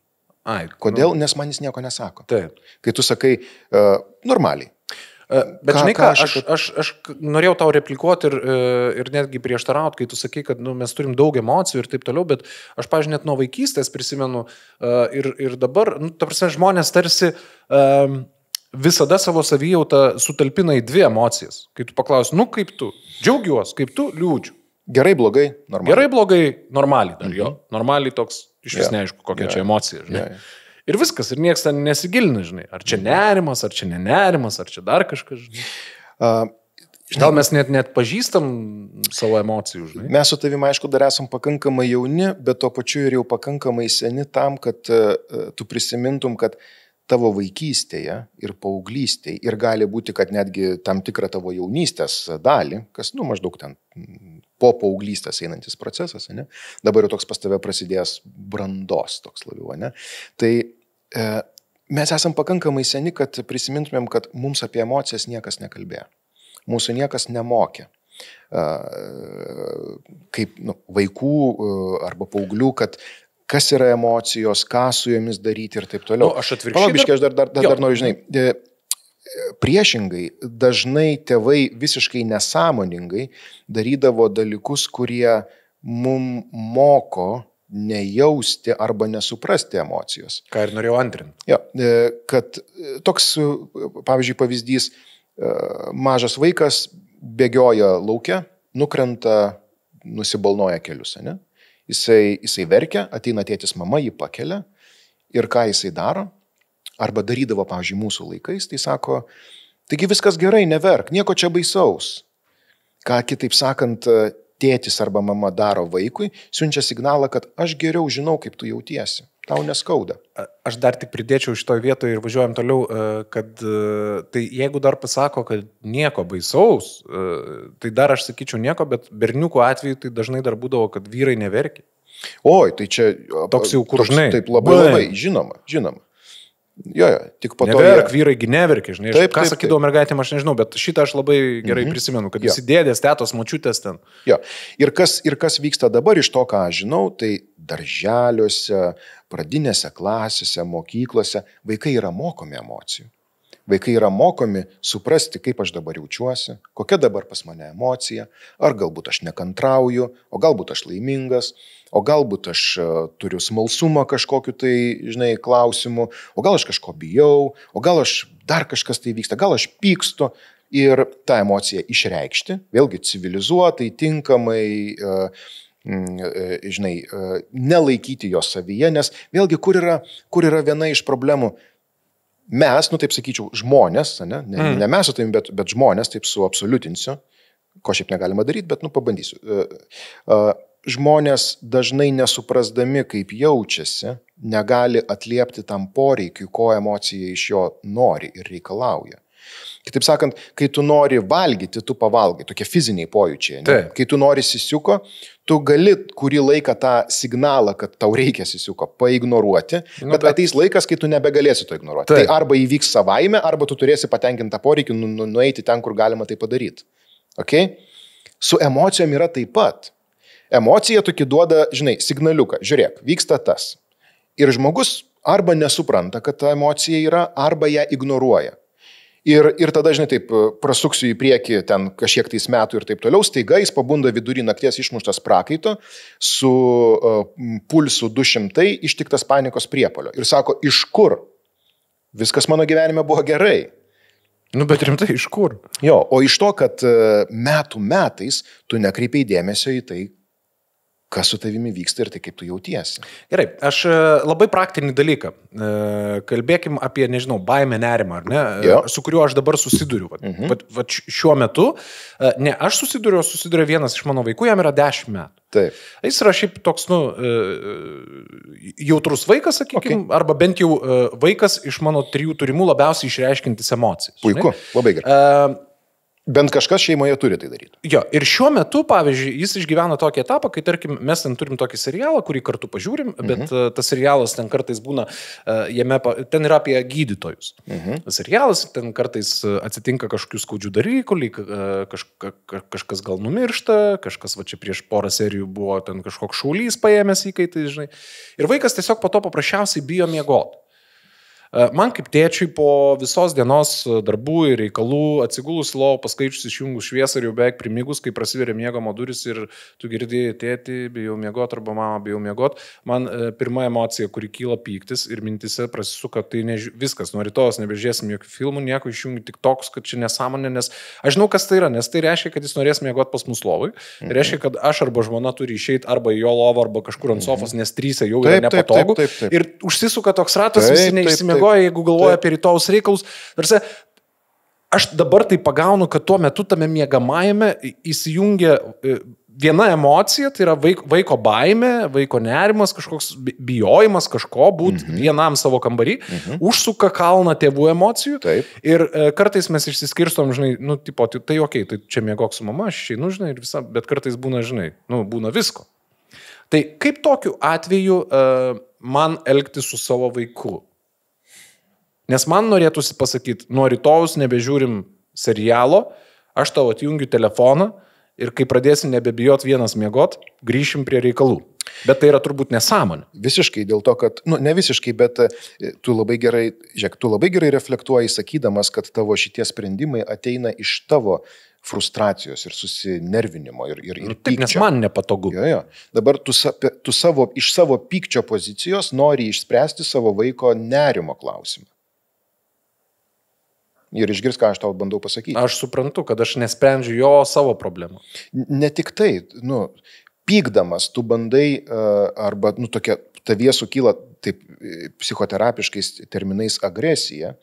Kodėl? Nes man jis nieko nesako. Taip. Kai tu sakai, normaliai. Bet žinai ką, aš norėjau tau replikuoti ir netgi prieštarauti, kai tu sakai, kad mes turim daug emocijų ir taip toliau, bet aš, pavyzdžiui, net nuo vaikystės prisimenu ir dabar, ta prasme, žmonės tarsi visada savo savijautą sutalpina į dvi emocijas. Kai tu paklausi, kaip tu, džiaugiuosi, kaip tu, liūdžiu. Gerai, blogai, normaliai. Gerai, blogai, normaliai dar jo. Normaliai toks, iš vis neaišku, kokia čia emocija, žinai. Ir viskas, ir niekas ten nesigilina, žinai. Ar čia nerimas, ar čia nenerimas, ar čia dar kažkas, žinai. Gal mes net pažįstam savo emocijų, žinai. Mes su tavimi, aišku, dar esam pakankamai jauni, bet tuo pačiu ir jau pakankamai seni tam, kad tu prisimintum, kad tavo vaikystėje ir paauglystėje ir gali būti, kad netgi tam tikrą tavo jaunystės dalį, kas, maždaug ten po paauglystės einantis procesas, ne? Dabar jau toks pas tave prasidėjęs brandos toks labiau, ne? Tai mes esam pakankamai seni, kad prisimintumėm, kad mums apie emocijas niekas nekalbėjo. Mūsų niekas nemokė. Kaip vaikų arba paauglių, kad kas yra emocijos, ką su jomis daryti ir taip toliau. Aš atvirkščiai. Palabiškai, aš dar noriu, žinai, priešingai, dažnai tėvai visiškai nesąmoningai darydavo dalykus, kurie mum moko nejausti arba nesuprasti emocijos. Ką ir norėjau antrinti. Jo, kad toks, pavyzdžiui, pavyzdys, mažas vaikas bėgioja lauke, nukrenta, nusibalnoja kelius, ne? Jisai verkia, ateina tėtis mama, jį pakelia ir ką jisai daro? Arba darydavo, pavyzdžiui, mūsų laikais, tai sako, taigi viskas gerai, neverk, nieko čia baisaus. Ką kitaip sakant, tėtis arba mama daro vaikui, siunčia signalą, kad aš geriau žinau, kaip tu jautiesi, tau neskauda. Aš dar tik pridėčiau šitoje vietoje ir važiuojam toliau, kad tai jeigu dar pasako, kad nieko baisaus, tai dar aš sakyčiau nieko, bet berniukų atveju tai dažnai dar būdavo, kad vyrai neverkia. Oi, tai čia toks jau kur, žinai. Taip labai, žinoma. Jo, tik po to. Neverk, vyragi neverkia, žinai. Taip, ką sakydavo mergaitėm, aš nežinau, bet šitą aš labai gerai prisimenu, kad visi dėdės, tetos, močiutės ten. Jo. Ir kas vyksta dabar iš to, ką aš žinau, tai darželiuose, pradinėse klasėse, mokyklose vaikai yra mokomi emocijų. Vaikai yra mokomi suprasti, kaip aš dabar jaučiuosi, kokia dabar pas mane emocija, ar galbūt aš nekantrauju, o galbūt aš laimingas, o galbūt aš turiu smalsumą kažkokiu tai, žinai, klausimu, o gal aš kažko bijau, o gal aš dar kažkas tai vyksta, gal aš pykstu ir tą emociją išreikšti, vėlgi civilizuotai, tinkamai, žinai, nelaikyti jos savyje, nes vėlgi kur yra viena iš problemų. Mes, taip sakyčiau, žmonės, ne mes su tavim, bet žmonės, taip suabsoliutinsiu, ko šiaip negalima daryti, bet pabandysiu. Žmonės dažnai nesuprasdami, kaip jaučiasi, negali atliepti tam poreikiui, ko emocija iš jo nori ir reikalauja. Kitaip sakant, kai tu nori valgyti, tu pavalgai, tokie fiziniai pojūčiai. Kai tu nori sisiuko, tu gali kurį laiką tą signalą, kad tau reikia sisiuko, paignoruoti, bet ateis laikas, kai tu nebegalėsi to ignoruoti. Tai arba įvyks savaime, arba tu turėsi patenkintą poreikį nueiti ten, kur galima tai padaryti. Okay? Su emocijom yra taip pat. Emocija tokia duoda, žinai, signaliuką. Žiūrėk, vyksta tas. Ir žmogus arba nesupranta, kad ta emocija yra, arba ją ignoruoja. Ir tada, žinai, taip, prasuksiu į priekį ten kažkiek tais metų ir taip toliau, staiga jis pabunda vidury nakties išmuštas prakaito su pulsu 200, ištiktas panikos priepuolio. Ir sako, iš kur? Viskas mano gyvenime buvo gerai. Nu, bet rimtai, iš kur? Jo, o iš to, kad metų metais tu nekreipiai dėmesio į tai, kas su tavimi vyksta ir tai kaip tu jautiesi. Gerai, aš labai praktinį dalyką. Kalbėkim apie, nežinau, baimę, nerimą, ar ne, su kuriuo aš dabar susiduriu. Va šiuo metu, ne, aš susiduria vienas iš mano vaikų, jam yra 10 metų. Taip. Jis yra šiaip toks, jautrus vaikas, sakykime, arba bent jau vaikas iš mano 3 turimų labiausiai išreiškintis emocijas. Puiku, labai gerai. Bent kažkas šeimoje turi tai daryti. Jo, ir šiuo metu, pavyzdžiui, jis išgyvena tokį etapą, kai, tarkim, mes ten turim tokį serialą, kurį kartu pažiūrim, bet tas serialas ten kartais būna, ten yra apie gydytojus. Serialas, ten kartais atsitinka kažkokių skaudžių dalykų, kažkas gal numiršta, kažkas va čia prieš porą serijų buvo ten kažkoks šaulys paėmęs įkaitai, žinai. Ir vaikas tiesiog po to paprasčiausiai bijo miegoti. Man kaip tėčiui po visos dienos darbų ir reikalų atsigulus lovą, paskaičius išjungus šviesą ir jau beveik primigus, kai prasiveria miegamo duris ir tu girdi tėtį, bijau miegoti arba mama, bijau miegoti, man pirma emocija, kuri kyla pyktis ir mintise prasisuka, tai viskas, nuo rytojos nebežiūrėsim jokių filmų, nieko išjungiu tik toks, kad čia nesąmonė, nes aš žinau, kas tai yra, nes tai reiškia, kad jis norės miegoti pas mus lovai, tai reiškia, kad aš arba žmona turi išeiti arba į jo lovą, arba kažkur ant sofos, nes 3 jau yra nepatogu ir užsisuka toks ratas, visi neišsimiega. Jeigu galvoja apie rytojus reikalus. Aš dabar tai pagaunu, kad tuo metu tame miegamajame įsijungia viena emocija, tai yra vaiko baimė, vaiko nerimas, kažkoks bijojimas kažko, būti vienam savo kambarį, užsuka kalną tėvų emocijų. Taip. Ir kartais mes išsiskirstom, žinai, tipo, tai okei, tai čia miegok su mama, aš išeinu, žinai, ir visa, bet kartais būna, žinai, būna visko. Tai kaip tokiu atveju man elgtis su savo vaiku? Nes man norėtųsi pasakyti, nuo rytojus nebežiūrim serialo, aš tau atjungiu telefoną ir kai pradėsim nebebijot vienas miegot, grįšim prie reikalų. Bet tai yra turbūt nesąmonė. Visiškai, dėl to, kad, ne visiškai, bet tu labai gerai reflektuoji, sakydamas, kad tavo šitie sprendimai ateina iš tavo frustracijos ir susinervinimo ir pykčio. Taip, nes man nepatogu. Jo. Dabar tu iš savo pykčio pozicijos nori išspręsti savo vaiko nerimo klausimą. Ir išgirs, ką aš tau bandau pasakyti. Aš suprantu, kad aš nesprendžiu jo savo problemą. Ne tik tai, pykdamas tu bandai, arba, tavie sukyla, taip, psichoterapiškais terminais agresija,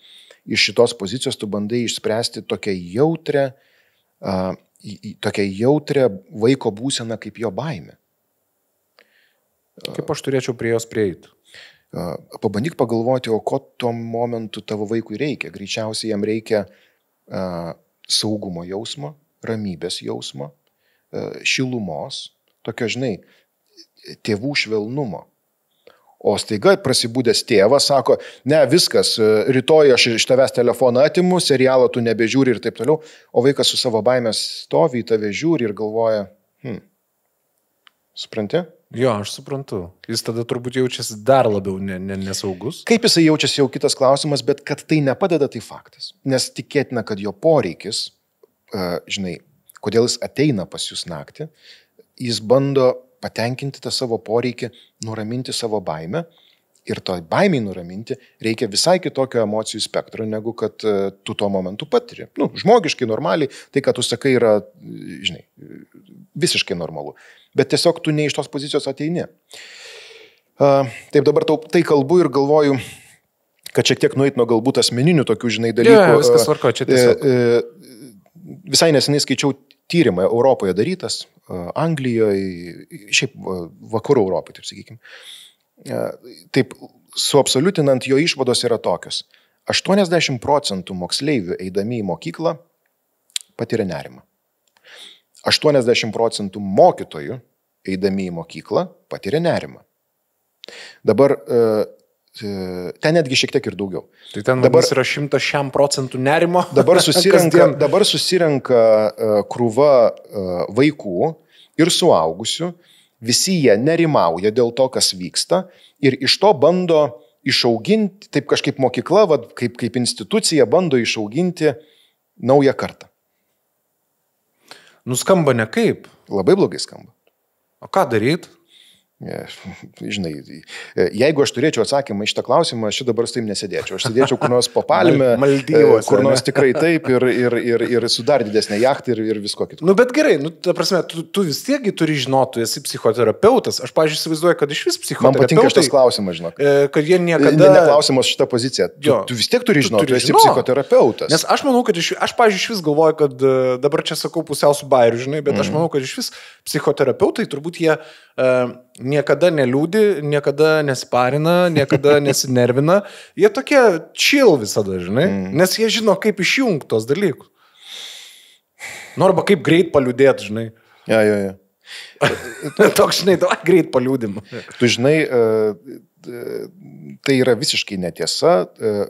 iš šitos pozicijos tu bandai išspręsti tokią jautrią vaiko būseną kaip jo baimė. Kaip aš turėčiau prie jos prieiti? Pabandyk pagalvoti, o ko tuo momentu tavo vaikui reikia. Greičiausiai jam reikia saugumo jausmo, ramybės jausmo, šilumos, tokio, žinai, tėvų švelnumo. O staiga prasibūdęs tėvas sako, ne, viskas, rytoj aš iš tavęs telefoną atimu, serialą tu nebežiūri ir taip toliau, o vaikas su savo baimės stovi į tave žiūri ir galvoja, supranti? Jo, aš suprantu. Jis tada turbūt jaučiasi dar labiau nesaugus. Kaip jisai jaučiasi jau kitas klausimas, bet kad tai nepadeda, tai faktas. Nes tikėtina, kad jo poreikis, žinai, kodėl jis ateina pas jūs naktį, jis bando patenkinti tą savo poreikį, nuraminti savo baimę ir to baimiai nuraminti reikia visai kitokio emocijų spektro, negu kad tu tuo momentu patiri. Žmogiškai, normaliai, tai, ką tu sakai, yra, žinai, visiškai normalu. Bet tiesiog tu ne iš tos pozicijos ateini. Taip, dabar tai kalbu ir galvoju, kad šiek tiek nueit nuo galbūt asmeninių tokių, žinai, dalykų. Jo, viskas tvarko, čia tiesiog. Visai neseniai skaičiau tyrimą Europoje darytas, Anglijoje, šiaip vakarų Europoje, taip sakykime. Taip, suabsoliutinant, jo išvados yra tokios. 80% moksleivių eidami į mokyklą patiria nerimą. 80% mokytojų eidami į mokyklą patiria nerimą. Dabar ten netgi šiek tiek ir daugiau. Tai ten dabar yra 100% nerimo. Dabar susirenka krūva vaikų ir suaugusių, visi jie nerimauja dėl to, kas vyksta ir iš to bando išauginti, taip kažkaip mokykla, kaip institucija bando išauginti naują kartą. Nuskamba ne kaip. Labai blogai skamba. O ką daryti? Žinai, jeigu aš turėčiau atsakymą į šitą klausimą, aš dabar su taim nesėdėčiau. Aš sėdėčiau kur nors po palme, kur nors tikrai taip ir su dar didesnė jachta ir visko kito. Nu, bet gerai, ta prasme, tu vis tiek turi žinoti, tu esi psichoterapeutas. Aš, pavyzdžiui, įsivaizduoju, kad iš vis psichoterapeutai... Man patinka šitas klausimas, žinok. Kad jie niekada... Ne klausimas šitą poziciją. Tu vis tiek turi žinoti, tu esi psichoterapeutas. Nes aš manau, kad aš, pavyzdžiui, iš vis galvoju, kad dabar čia sakau pusiau su bairiu, žinai, bet aš manau, kad iš vis psichoterapeutai turbūt jie niekada neliūdi, niekada nesiparina, niekada nesinervina. Jie tokie chill visada, žinai, nes jie žino, kaip išjungti tos dalykus. Nu, arba kaip greit paliūdėti, žinai. Ja. Toks, žinai, greit paliūdim. Tu žinai, tai yra visiškai netiesa.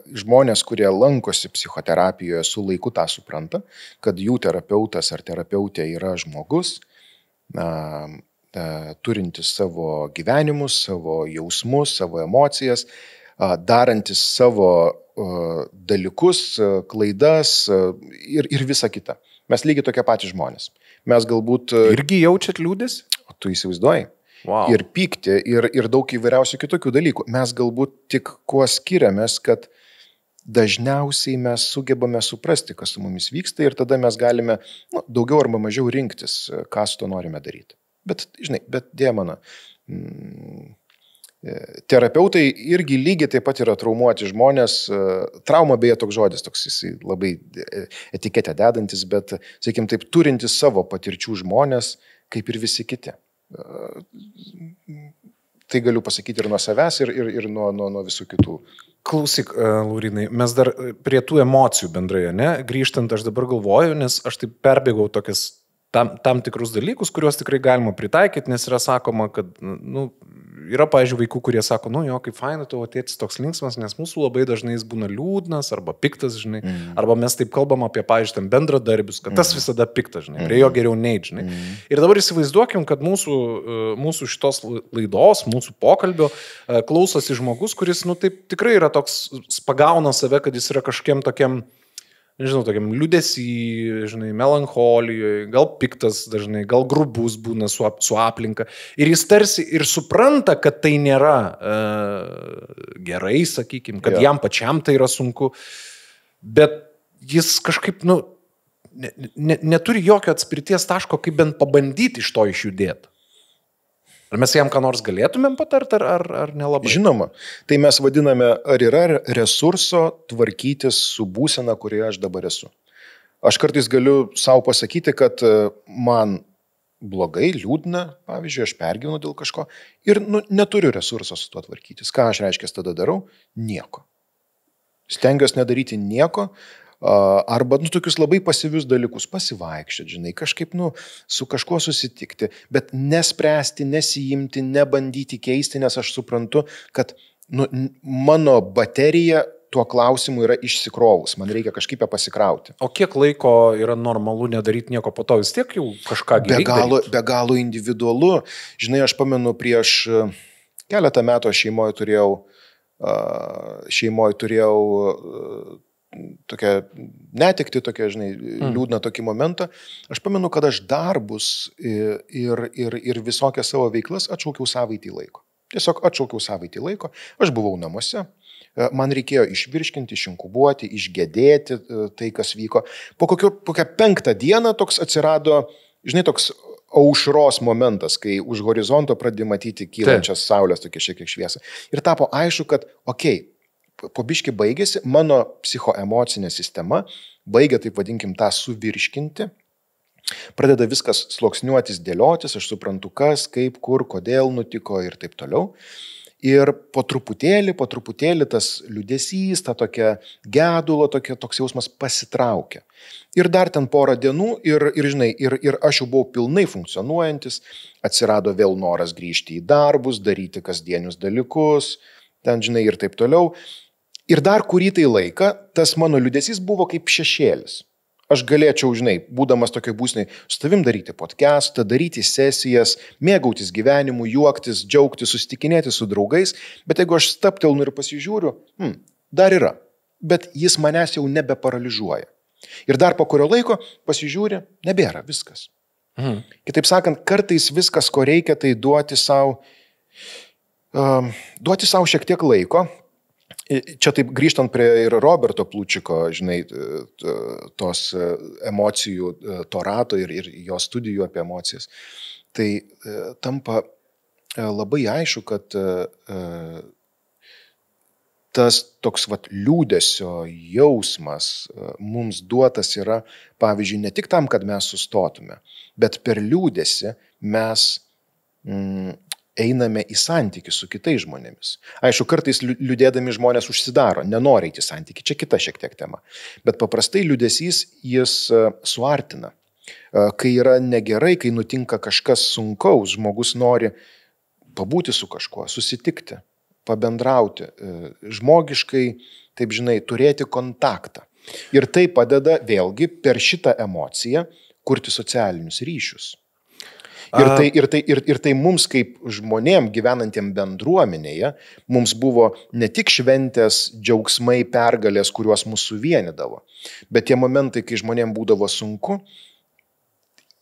Žmonės, kurie lankosi psichoterapijoje, su laiku tą supranta, kad jų terapeutas ar terapeutė yra žmogus, turintis savo gyvenimus, savo jausmus, savo emocijas, darantis savo dalykus, klaidas ir visa kita. Mes lygiai tokie patys žmonės. Mes galbūt... Irgi jaučiat liūdės? Tu įsivaizduoji? Wow. Ir pykti, ir daug įvairiausių kitokių dalykų. Mes galbūt tik kuo skiriamės, kad dažniausiai mes sugebame suprasti, kas su mumis vyksta ir tada mes galime daugiau arba mažiau rinktis, ką su to norime daryti. Bet, žinai, dėja mano, terapeutai irgi lygiai taip pat yra traumuoti žmonės. Trauma beje toks žodis, toks jisai labai etiketę dedantis, bet, sakykim, taip turintis savo patirčių žmonės, kaip ir visi kiti. Tai galiu pasakyti ir nuo savęs, ir nuo visų kitų. Klausyk, Laurinai, mes dar prie tų emocijų bendrai, ne? Grįžtant, aš dabar galvoju, nes aš taip perbėgau tokias tam tikrus dalykus, kuriuos tikrai galima pritaikyti, nes yra sakoma, kad, yra, pavyzdžiui, vaikų, kurie sako, jo, kaip faina, tavo tėtis toks linksmas, nes mūsų labai dažnai jis būna liūdnas arba piktas, žinai, arba mes taip kalbam apie, pavyzdžiui, bendradarbius, kad tas visada piktas, žinai, prie jo geriau neid, žinai. Ir dabar įsivaizduokim, kad mūsų šitos laidos, mūsų pokalbio klausosi žmogus, kuris, taip tikrai yra toks, pagauna save, kad jis yra kažkiem tokiam, nežinau, tokiam liūdesį, žinai, melancholijoje, gal piktas dažnai, gal grubus būna su aplinka. Ir jis tarsi ir supranta, kad tai nėra gerai, sakykim, kad jam pačiam tai yra sunku, bet jis kažkaip, neturi jokio atspirties taško, kaip bent pabandyti iš to išjudėti. Ar mes jam ką nors galėtumėm patarti, ar nelabai? Žinoma, tai mes vadiname, ar yra resurso tvarkytis su būsena, kurioje aš dabar esu. Aš kartais galiu savo pasakyti, kad man blogai, liūdna, pavyzdžiui, aš pergyvenu dėl kažko ir neturiu resurso su tuo tvarkytis. Ką aš reiškia tada darau? Nieko. Stengiuosi nedaryti nieko. Arba tokius labai pasyvius dalykus, pasivaikščioti, žinai, kažkaip su kažkuo susitikti, bet nespręsti, nesijimti, nebandyti keisti, nes aš suprantu, kad mano baterija tuo klausimu yra išsikrovus, man reikia kažkaip pasikrauti. O kiek laiko yra normalu nedaryti nieko, po to vis tiek jau kažką geriau? Be galo individualu. Žinai, aš pamenu, prieš keletą metų šeimoje turėjau tokia netekti, tokia, žinai, liūdna tokį momentą. Aš pamenu, kad aš darbus ir visokią savo veiklas atšaukiau savaitį laiko. Tiesiog atšaukiau savaitį laiko. Aš buvau namuose. Man reikėjo išvirškinti, išinkubuoti, išgedėti tai, kas vyko. Po kokią 5 dieną toks atsirado, žinai, toks aušros momentas, kai už horizonto pradėjo matyti kylančias saulės, tokia šiek tiek šviesa. Ir tapo aišku, kad, po biškį baigėsi, mano psichoemocinė sistema baigia, taip vadinkim, tą suvirškinti, pradeda viskas sluoksniuotis, dėliotis, aš suprantu kas, kaip, kur, kodėl nutiko ir taip toliau. Ir po truputėlį tas liūdesys, ta tokia gedulo, toks jausmas pasitraukia. Ir dar ten porą dienų ir aš jau buvau pilnai funkcionuojantis, atsirado vėl noras grįžti į darbus, daryti kasdienius dalykus, ten, žinai, ir taip toliau. Ir dar kurį tai laiką tas mano liūdesys buvo kaip šešėlis. Aš galėčiau, žinai, būdamas tokioj būsnai, su tavim daryti podcastą, daryti sesijas, mėgautis gyvenimu, juoktis, džiaugtis, susitikinėti su draugais, bet jeigu aš staptelnu ir pasižiūriu, dar yra, bet jis manęs jau nebeparalyžuoja. Ir dar po kurio laiko pasižiūri, nebėra viskas. Kitaip sakant, kartais viskas, ko reikia, tai duoti savo šiek tiek laiko. Čia taip grįžtant prie ir Roberto Plučiko, žinai, tos emocijų, to rato ir jo studijų apie emocijas, tai tampa labai aišku, kad tas toks liūdesio jausmas mums duotas yra, pavyzdžiui, ne tik tam, kad mes sustotume, bet per liūdesį mes einame į santykį su kitais žmonėmis. Aišku, kartais liūdėdami žmonės užsidaro, nenori eiti į santykį, čia kita šiek tiek tema. Bet paprastai liūdesys jis suartina. Kai yra negerai, kai nutinka kažkas sunkaus, žmogus nori pabūti su kažkuo, susitikti, pabendrauti, žmogiškai, taip žinai, turėti kontaktą. Ir tai padeda vėlgi per šitą emociją kurti socialinius ryšius. Ir tai mums kaip žmonėm gyvenantiem bendruomenėje, mums buvo ne tik šventės, džiaugsmai, pergalės, kuriuos mūsų suvienydavo, bet tie momentai, kai žmonėm būdavo sunku,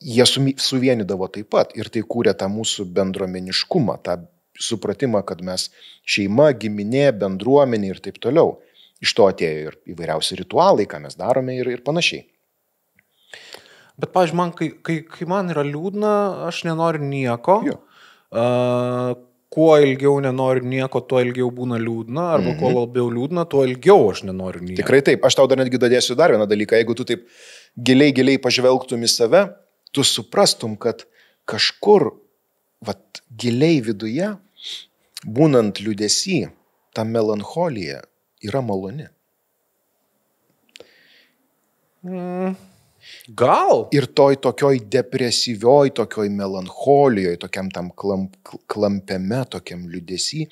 jie suvienydavo taip pat ir tai kūrė tą mūsų bendruomeniškumą, tą supratimą, kad mes šeima, giminė, bendruomenė ir taip toliau. Iš to atėjo ir įvairiausi ritualai, ką mes darome ir panašiai. Bet, pavyzdžiui, man, kai man yra liūdna, aš nenoriu nieko. Kuo ilgiau nenoriu nieko, tuo ilgiau būna liūdna. Arba kuo labiau liūdna, tuo ilgiau aš nenoriu nieko. Tikrai taip. Aš tau dar netgi dadėsiu dar vieną dalyką. Jeigu tu taip giliai pažvelgtum į save, tu suprastum, kad kažkur giliai viduje, būnant liūdesy, ta melancholija yra maloni. Gal? Ir tokioj depresyvioj, tokioj melancholijoj, tokiam tam klampiame, tokiam liūdesy,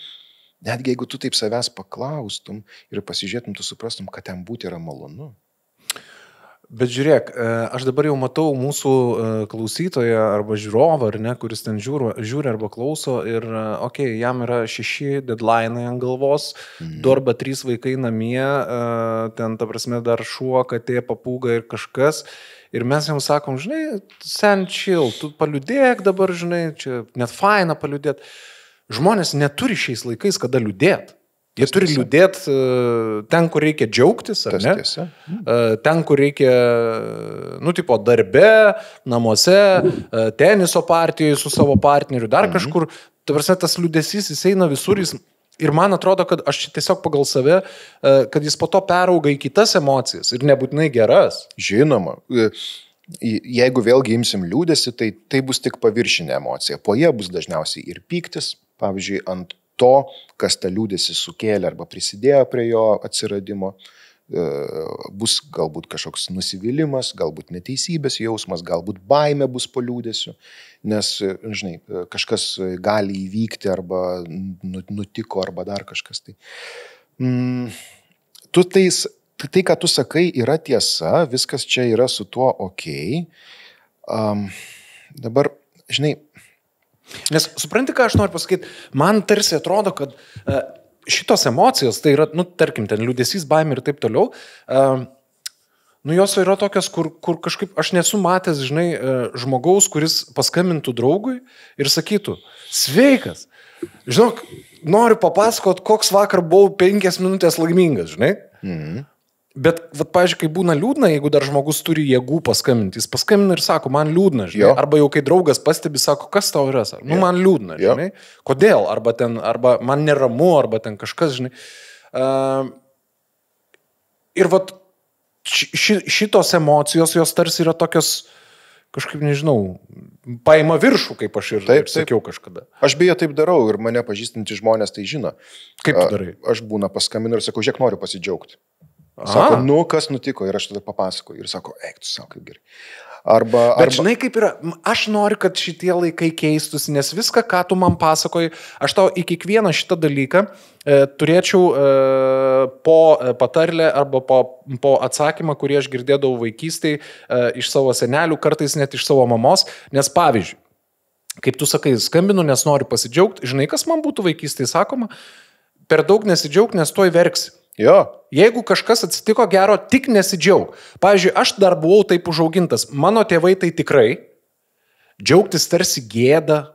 netgi jeigu tu taip savęs paklaustum ir pasižiūrėtum, tu suprastum, kad ten būti yra malonu. Bet žiūrėk, aš dabar jau matau mūsų klausytoją arba žiūrovą, ar ne, kuris ten žiūri arba klauso ir, jam yra 6 deadline'ai ant galvos, 2 arba 3 vaikai namie, ten, ta prasme, dar šuo, katė, papūga ir kažkas. Ir mes jam sakom, žinai, sen chill, tu paliūdėk dabar, žinai, čia net faina paliūdėt. Žmonės neturi šiais laikais kada liūdėt. Jie turi liūdėti ten, kur reikia džiaugtis, ar ne? Ten, kur reikia, darbe, namuose, teniso partijoje su savo partneriu, dar kažkur. Ta prasme, tas liūdesys, jis eina visur. Ir man atrodo, kad aš tiesiog pagal save, kad jis po to perauga į kitas emocijas ir nebūtinai geras. Žinoma. Jeigu vėlgi imsim liūdesį, tai bus tik paviršinė emocija. Po jie bus dažniausiai ir pyktis, pavyzdžiui, ant to, kas tą liūdesį sukėlė arba prisidėjo prie jo atsiradimo, bus galbūt kažkoks nusivylimas, galbūt neteisybės jausmas, galbūt baimė bus po liūdesiu, nes, žinai, kažkas gali įvykti arba nutiko arba dar kažkas. Tai, ką tu sakai, yra tiesa, viskas čia yra su tuo okei. Dabar, žinai, nes supranti, ką aš noriu pasakyti, man tarsi atrodo, kad šitos emocijos, tai yra, tarkim, ten liūdesys, baimė ir taip toliau, jos yra tokios, kur kažkaip aš nesu matęs, žinai, žmogaus, kuris paskambintų draugui ir sakytų, sveikas, žinok, noriu papasakot, koks vakar buvau 5 minutės laimingas, žinai. Bet, pavyzdžiui, kai būna liūdna, jeigu dar žmogus turi jėgų paskambinti, jis paskambina ir sako, man liūdna, žinai. Arba jau kai draugas pastebi, sako, kas tau yra, man liūdna, žinai. Kodėl? Arba man neramu, arba ten kažkas, žinai. Ir šitos emocijos, jos tarsi yra tokios, kažkaip, nežinau, paima viršų, kaip aš ir sakiau kažkada. Aš beje taip darau ir mane pažįstantys žmonės tai žino. Kaip tu darai? Aš būna paskambinu ir sakau, žiūrėk, noriu pasidžiaugti. Sako, kas nutiko ir aš tada papasakoju ir sako, eik, tu sako, kaip gerai. Bet žinai, kaip yra, aš noriu, kad šitie laikai keistųsi, nes viską, ką tu man pasakoji, aš tau į kiekvieną šitą dalyką turėčiau po patarlę arba po atsakymą, kurį aš girdėdavau vaikystėje iš savo senelių, kartais net iš savo mamos, nes pavyzdžiui, kaip tu sakai, skambinu, nes noriu pasidžiaugti, žinai, kas man būtų vaikystėje sakoma, per daug nesidžiaug, nes tuoj verksi. Jo. Jeigu kažkas atsitiko gero, tik nesidžiaug. Pavyzdžiui, aš dar buvau taip užaugintas. Mano tėvai tai tikrai. Džiaugtis tarsi gėda.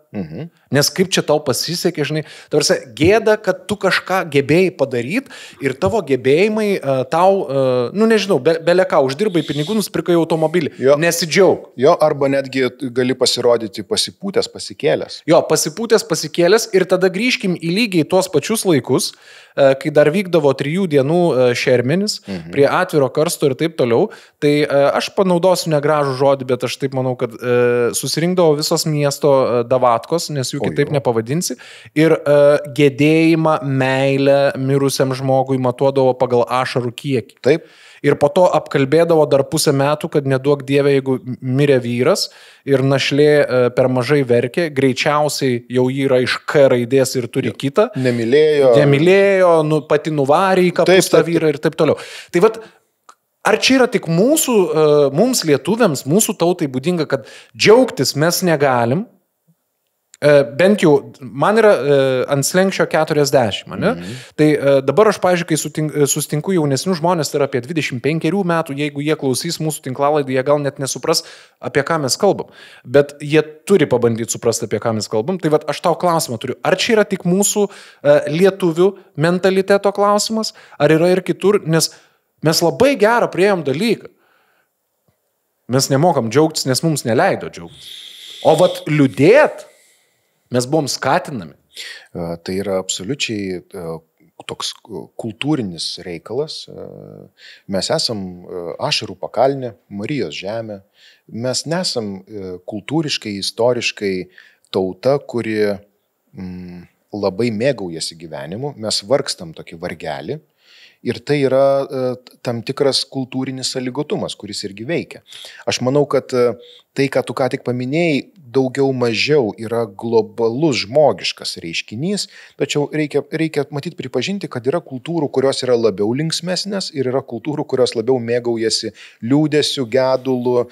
Nes kaip čia tau pasisekė, žinai. Tarsi gėda, kad tu kažką gebėjai padaryti ir tavo gebėjimai tau, nežinau, beleką uždirbai pinigų, nusipirkai automobilį. Jo. Nesidžiaug. Jo, arba netgi gali pasirodyti pasipūtęs, pasikėlęs. Jo, pasipūtęs, pasikėlęs ir tada grįžkim į lygiai tuos pačius laikus, kai dar vykdavo 3 dienų šermenis prie atviro karsto ir taip toliau. Tai aš panaudosiu negražų žodį, bet aš taip manau, kad susirinkdavo visos miesto davatkos, nes jų kitaip nepavadinsi. Ir gedėjimą, meilę mirusiam žmogui matuodavo pagal ašarų kiekį. Taip. Ir po to apkalbėdavo dar pusę metų, kad neduok dieve, jeigu mirė vyras ir našlė per mažai verkė, greičiausiai jau jį yra iš K raidės ir turi kitą. Nemylėjo, pati nuvarė į kapus tą vyrą ir taip toliau. Tai vat, ar čia yra tik mums lietuviams, mūsų tautai būdinga, kad džiaugtis mes negalim? Bent jau, man yra ant slenkščio 40, ne? Tai dabar aš, pavyzdžiui, kai sustinku jaunesnių žmonės, tai yra apie 25 metų, jeigu jie klausys mūsų tinklalaidį, jie gal net nesupras, apie ką mes kalbam. Bet jie turi pabandyti suprasti, apie ką mes kalbam. Tai vat, aš tau klausimą turiu. Ar čia yra tik mūsų lietuvių mentaliteto klausimas, ar yra ir kitur? Nes mes labai gerą priėjom dalyką. Mes nemokam džiaugtis, nes mums neleido džiaugtis. O vat liūdėt, mes buvom skatinami. Tai yra absoliučiai toks kultūrinis reikalas. Mes esam ašarų pakalnė, Marijos žemė. Mes nesam kultūriškai, istoriškai tauta, kuri labai mėgaujasi gyvenimu. Mes vargstam tokį vargelį. Ir tai yra tam tikras kultūrinis sąlygotumas, kuris irgi veikia. Aš manau, kad tai, ką tu ką tik paminėjai, daugiau mažiau yra globalus žmogiškas reiškinys, tačiau reikia matyti pripažinti, kad yra kultūrų, kurios yra labiau linksmesnės ir yra kultūrų, kurios labiau mėgaujasi liūdesiu, gedulu,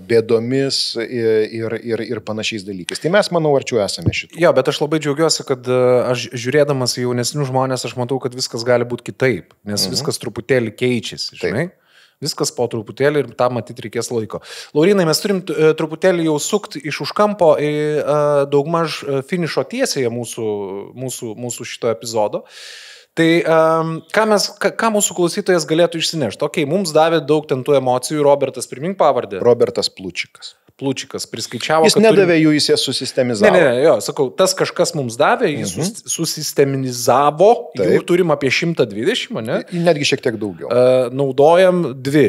bėdomis ir panašiais dalykais. Tai mes, manau, arčiau esame šitų. Jo, bet aš labai džiaugiuosi, kad aš žiūrėdamas į jaunesnių žmonės, aš matau, kad viskas gali būti kitaip, nes viskas truputėlį keičiasi, žinai? Taip. Viskas po truputėlį ir tam matyti reikės laiko. Laurinai, mes turim truputėlį jau sukti iš užkampo į daugmaž finišo tiesėje mūsų šito epizodo. Tai ką mūsų klausytojas galėtų išsinešti? Ok, mums davė daug ten tų emocijų. Robertas, primink pavardę. Robertas Plučikas. Priskaičiavo, jis nedavė jų, jis jas susistemizavo. Ne, jo, sakau, tas kažkas mums davė, jis susistemizavo, jų turim apie 120, ne? Netgi šiek tiek daugiau. Naudojam 2,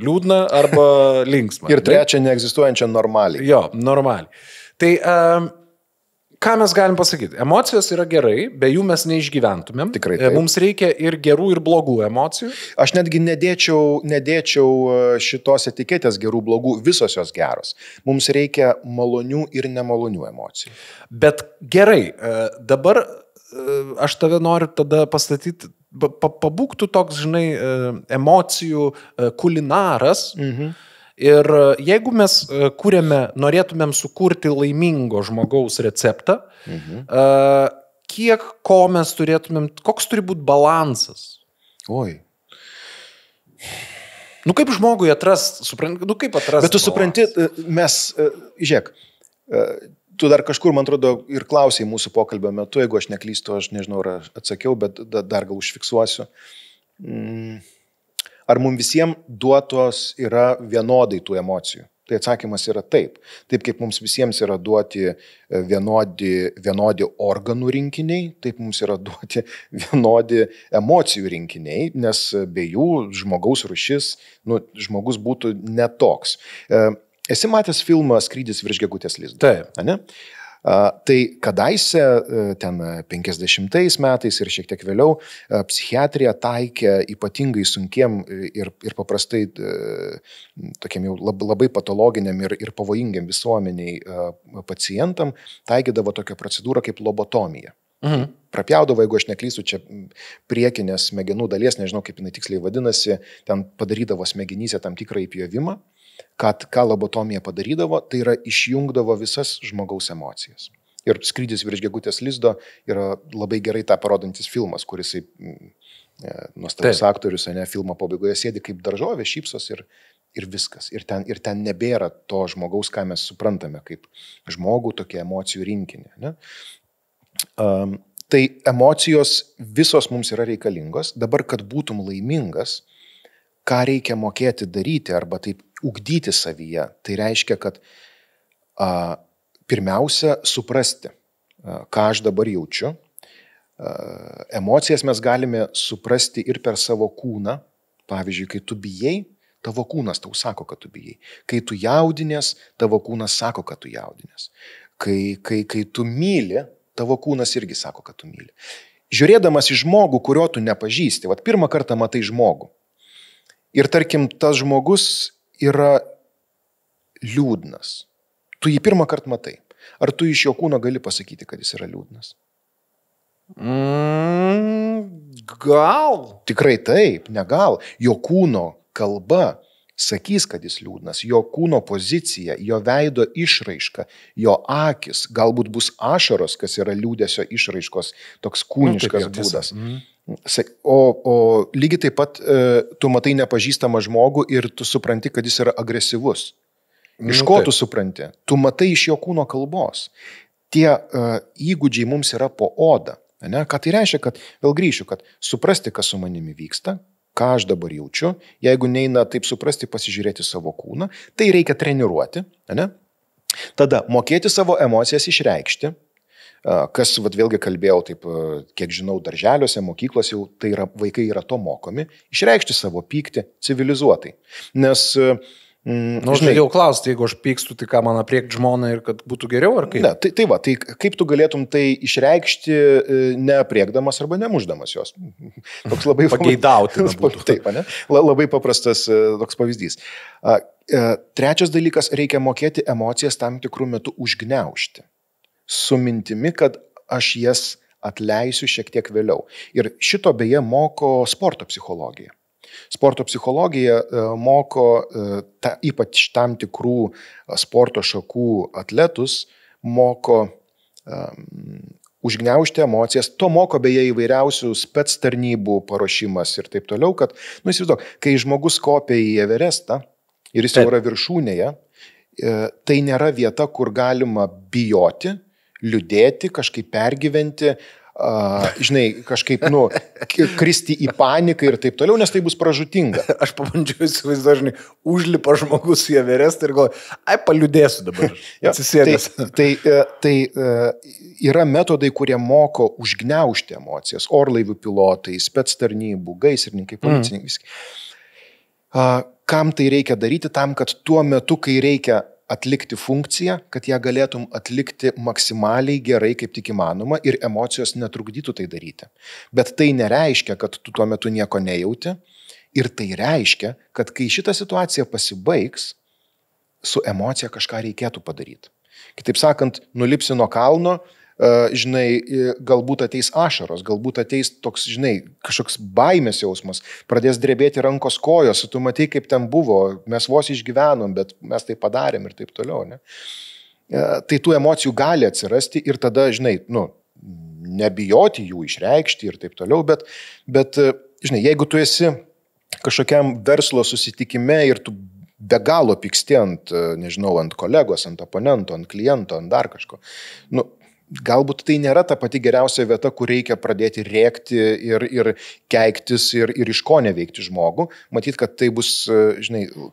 liūdną arba linksmą. Ir 3 neegzistuojančią normaliai. Jo, normaliai. Tai ką mes galim pasakyti? Emocijos yra gerai, be jų mes neišgyventumėm. Tikrai taip. Mums reikia ir gerų, ir blogų emocijų. Aš netgi nedėčiau šitos etiketės gerų, blogų, visos jos geros. Mums reikia malonių ir nemalonių emocijų. Bet gerai, dabar aš tave noriu tada pastatyti, pabūktų toks, žinai, emocijų kulinaras. Ir jeigu mes norėtumėm sukurti laimingo žmogaus receptą, kiek ko mes turėtumėm, koks turi būti balansas? Oi. Kaip žmogui atrast, kaip atrast? Bet tu supranti, žiūrėk, tu dar kažkur, man atrodo, ir klausai mūsų pokalbio metu, jeigu aš neklystu, aš nežinau, ar atsakiau, bet dar gal užfiksuosiu. Ar mums visiems duotos yra vienodai tų emocijų? Tai atsakymas yra taip. Taip kaip mums visiems yra duoti vienodi organų rinkiniai, taip mums yra duoti vienodi emocijų rinkiniai, nes be jų žmogaus rūšis, žmogus būtų netoks. Esi matęs filmą Skrydis virš gegutės lizdo? Taip. Ane? Tai kadaise, ten 50 metais ir šiek tiek vėliau, psichiatrija taikė ypatingai sunkiem ir paprastai tokiam jau labai patologiniam ir pavojingiam visuomeniai pacientam taikydavo tokią procedūrą kaip lobotomija. Prapjaudavo, jeigu aš neklystu, čia priekinės smegenų dalies, nežinau kaip jinai tiksliai vadinasi, ten padarydavo smegenyse tam tikrą įpjovimą. Ką lobotomija padarydavo, tai yra išjungdavo visas žmogaus emocijas. Ir Skrydis virš gegutės lizdo yra labai gerai tą parodantis filmas, kuris nuostabus aktorius, filmo pabaigoje sėdi kaip daržovė, šypsos ir viskas. Ir ten nebėra to žmogaus, ką mes suprantame kaip žmogų, tokia emocijų rinkinė. Ne? Tai emocijos visos mums yra reikalingos. Dabar, kad būtum laimingas, ką reikia mokėti daryti arba taip ugdyti savyje, tai reiškia, kad pirmiausia suprasti, ką aš dabar jaučiu. Emocijas mes galime suprasti ir per savo kūną. Pavyzdžiui, kai tu bijai, tavo kūnas tau sako, kad tu bijai. Kai tu jaudinės, tavo kūnas sako, kad tu jaudinės. Kai tu myli, tavo kūnas irgi sako, kad tu myli. Žiūrėdamas į žmogų, kurio tu nepažįsti, pirmą kartą matai žmogų. Ir tarkim, tas žmogus yra liūdnas. Tu jį pirmą kartą matai. Ar tu iš jo kūno gali pasakyti, kad jis yra liūdnas? Gal. Tikrai taip, negal. Jo kūno kalba sakys, kad jis liūdnas. Jo kūno pozicija, jo veido išraiška, jo akis, galbūt bus ašaros, kas yra liūdesio išraiškos, toks kūniškas būdas. O lygiai taip pat tu matai nepažįstamą žmogų ir tu supranti, kad jis yra agresyvus. Iš ko tu supranti? Tu matai iš jo kūno kalbos. Tie įgūdžiai mums yra po oda. Ne? Ką tai reiškia, kad vėl grįšiu, kad suprasti, kas su manimi vyksta, ką aš dabar jaučiu, jeigu neina taip suprasti, pasižiūrėti savo kūną, tai reikia treniruoti. Ne? Tada mokėti savo emocijas išreikšti, kas vėlgi kalbėjau, taip, kiek žinau, darželiuose, mokyklose jau tai yra, vaikai yra to mokomi, išreikšti savo pyktį civilizuotai. Nes žinai, jau klausti, jeigu aš pykstu, tai ką man apriekti žmoną ir kad būtų geriau, ar kaip? Ne, tai kaip tu galėtum tai išreikšti neapriekdamas arba nemuždamas jos? Toks labai pageidautina būtų. Taip, ne? Labai paprastas toks pavyzdys. Trečias dalykas, reikia mokėti emocijas tam tikrų metų užgniaužti. Su mintimi, kad aš jas atleisiu šiek tiek vėliau. Ir šito beje moko sporto psichologija. Sporto psichologija moko ypač tam tikrų sporto šakų atletus, moko užgniaužti emocijas. To moko beje įvairiausių spec tarnybų paruošimas ir taip toliau, kad, įsivaizduok, kai žmogus kopia į Everestą ir jis jau yra viršūnėje, tai nėra vieta, kur galima bijoti, liūdėti, kažkaip pergyventi, kažkaip, kristi į paniką ir taip toliau, nes tai bus pražūtinga. Aš pabandžiau įsivaizduoti, užlipa žmogus į Everestą ir galvoju, paliūdėsiu dabar, atsisėdęs. Tai yra metodai, kurie moko užgniaužti emocijas. Orlaivių pilotai, spec tarnybų, gaisrininkai, policininkai. Kam tai reikia daryti? Tam, kad tuo metu, kai reikia atlikti funkciją, kad ją galėtum atlikti maksimaliai gerai, kaip tik įmanoma, ir emocijos netrukdytų tai daryti. Bet tai nereiškia, kad tu tuo metu nieko nejauti, ir tai reiškia, kad kai šita situacija pasibaigs, su emocija kažką reikėtų padaryti. Kitaip sakant, nulipsi nuo kalno, galbūt ateis ašaros, galbūt ateis toks, kažkoks baimės jausmas, pradės drebėti rankos kojos, tu matai, kaip ten buvo, mes vos išgyvenom, bet mes tai padarėm ir taip toliau. Ne? Tai tų emocijų gali atsirasti ir tada, nebijoti jų išreikšti ir taip toliau, bet jeigu tu esi kažkokiam verslo susitikime ir tu be galo pyksti ant kolegos, ant oponento, ant kliento, ant dar kažko, galbūt tai nėra ta pati geriausia vieta, kur reikia pradėti rėkti ir keiktis ir iš ko neveikti žmogų. Matyt, kad tai bus,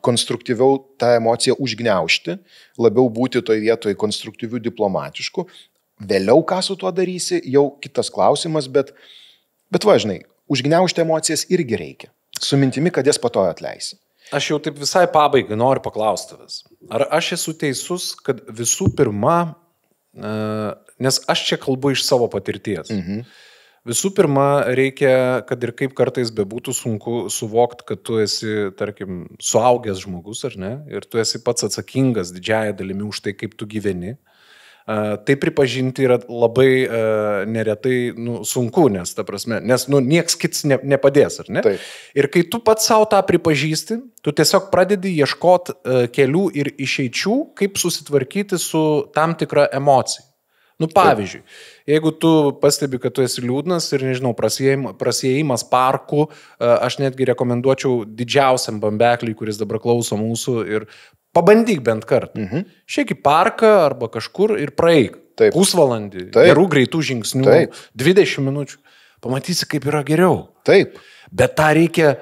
konstruktyviau tą emociją užgniaužti, labiau būti toj vietoje konstruktyvių, diplomatiškų. Vėliau ką su tuo darysi, jau kitas klausimas, bet užgniaužti emocijas irgi reikia. Su mintimi, kad jas po to atleisi. Aš jau taip visai pabaigai noriu paklausti tavęs. Ar aš esu teisus, kad visų pirma nes aš čia kalbu iš savo patirties. Visų pirma, reikia, kad ir kaip kartais bebūtų sunku suvokti, kad tu esi, tarkim, suaugęs žmogus, ar ne, ir tu esi pats atsakingas didžiąją dalimi už tai, kaip tu gyveni. Tai pripažinti yra labai neretai sunku, nes, ta prasme, nes nieks kits nepadės, ar ne? Taip. Ir kai tu pats savo tą pripažįsti, tu tiesiog pradedi ieškoti kelių ir išeičių, kaip susitvarkyti su tam tikra emocija. Pavyzdžiui, jeigu tu pastebi, kad tu esi liūdnas ir, nežinau, prasiėjimas parku, aš netgi rekomenduočiau didžiausiam bambekliui, kuris dabar klauso mūsų, ir pabandyk bent kartą. Šiek į parką arba kažkur ir praeik. Taip. Pusvalandį, Taip. gerų greitų žingsnių, Taip. 20 minučių. Pamatysi, kaip yra geriau. Taip. Bet tą reikia...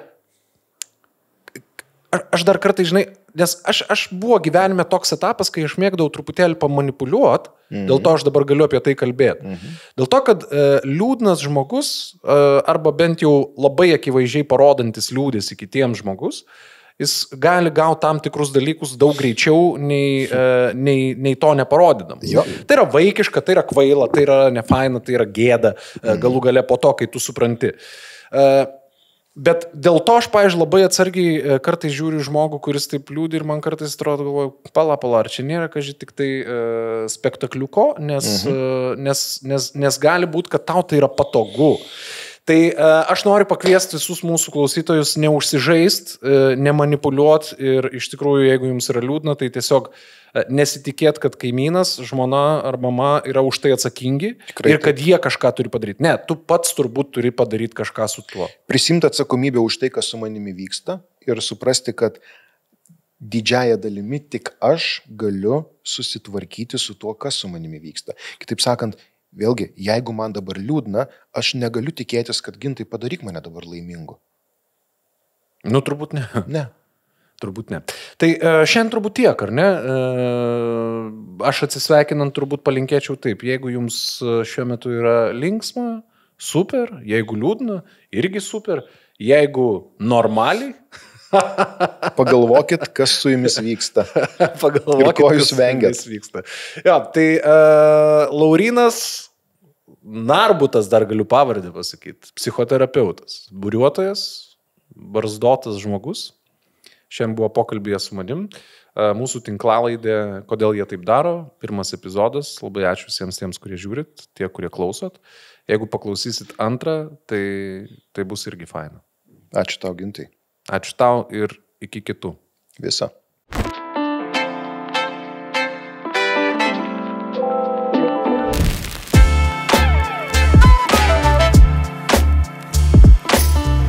Aš dar kartą, žinai, nes aš buvo gyvenime toks etapas, kai aš mėgdavau truputėlį pamanipuliuot, dėl to aš dabar galiu apie tai kalbėti. Dėl to, kad liūdnas žmogus, arba bent jau labai akivaizdžiai parodantis liūdėsi kitiems žmogus, jis gali gauti tam tikrus dalykus daug greičiau nei to neparodydam. Tai yra vaikiška, tai yra kvaila, tai yra nefaina, tai yra gėda, galų gale po to, kai tu supranti. Bet dėl to aš, pavyzdžiui, labai atsargiai kartais žiūriu žmogų, kuris taip liūdi ir man kartais atrodo, galvoju, pala, ar čia nėra, kažkai tik tai spektakliuko, nes gali būti, kad tau tai yra patogu. Tai aš noriu pakviesti visus mūsų klausytojus neužsižaist, nemanipuliuot ir iš tikrųjų, jeigu jums yra liūdna, tai tiesiog nesitikėt, kad kaimynas, žmona ar mama yra už tai atsakingi. Tikrai, ir kad jie kažką turi padaryti. Ne, tu pats turbūt turi padaryti kažką su tuo. Prisimti atsakomybę už tai, kas su manimi vyksta ir suprasti, kad didžiąją dalimi tik aš galiu susitvarkyti su tuo, kas su manimi vyksta. Kitaip sakant, vėlgi, jeigu man dabar liūdna, aš negaliu tikėtis, kad Gintai padaryk mane dabar laimingu. Turbūt ne. Ne. Turbūt ne. Tai šiandien turbūt tiek, ar ne? Aš atsisveikinant turbūt palinkėčiau taip. Jeigu jums šiuo metu yra linksma, super. Jeigu liūdna, irgi super. Jeigu normaliai... Pagalvokit, kas su jumis vyksta. Pagalvokit, ir ko jūs vengiat. Jo, tai Laurynas Narbutas, dar galiu pavardę pasakyti, psichoterapeutas, buriuotojas, barzdotas žmogus. Šiandien buvo pokalbėje su manim. Mūsų tinklalaidė, kodėl jie taip daro. Pirmas epizodas. Labai ačiū visiems tiems, kurie žiūrit, tie, kurie klausot. Jeigu paklausysit antrą, tai bus irgi faina. Ačiū tau, Gintai. Ačiū tau ir iki kitų. Visa.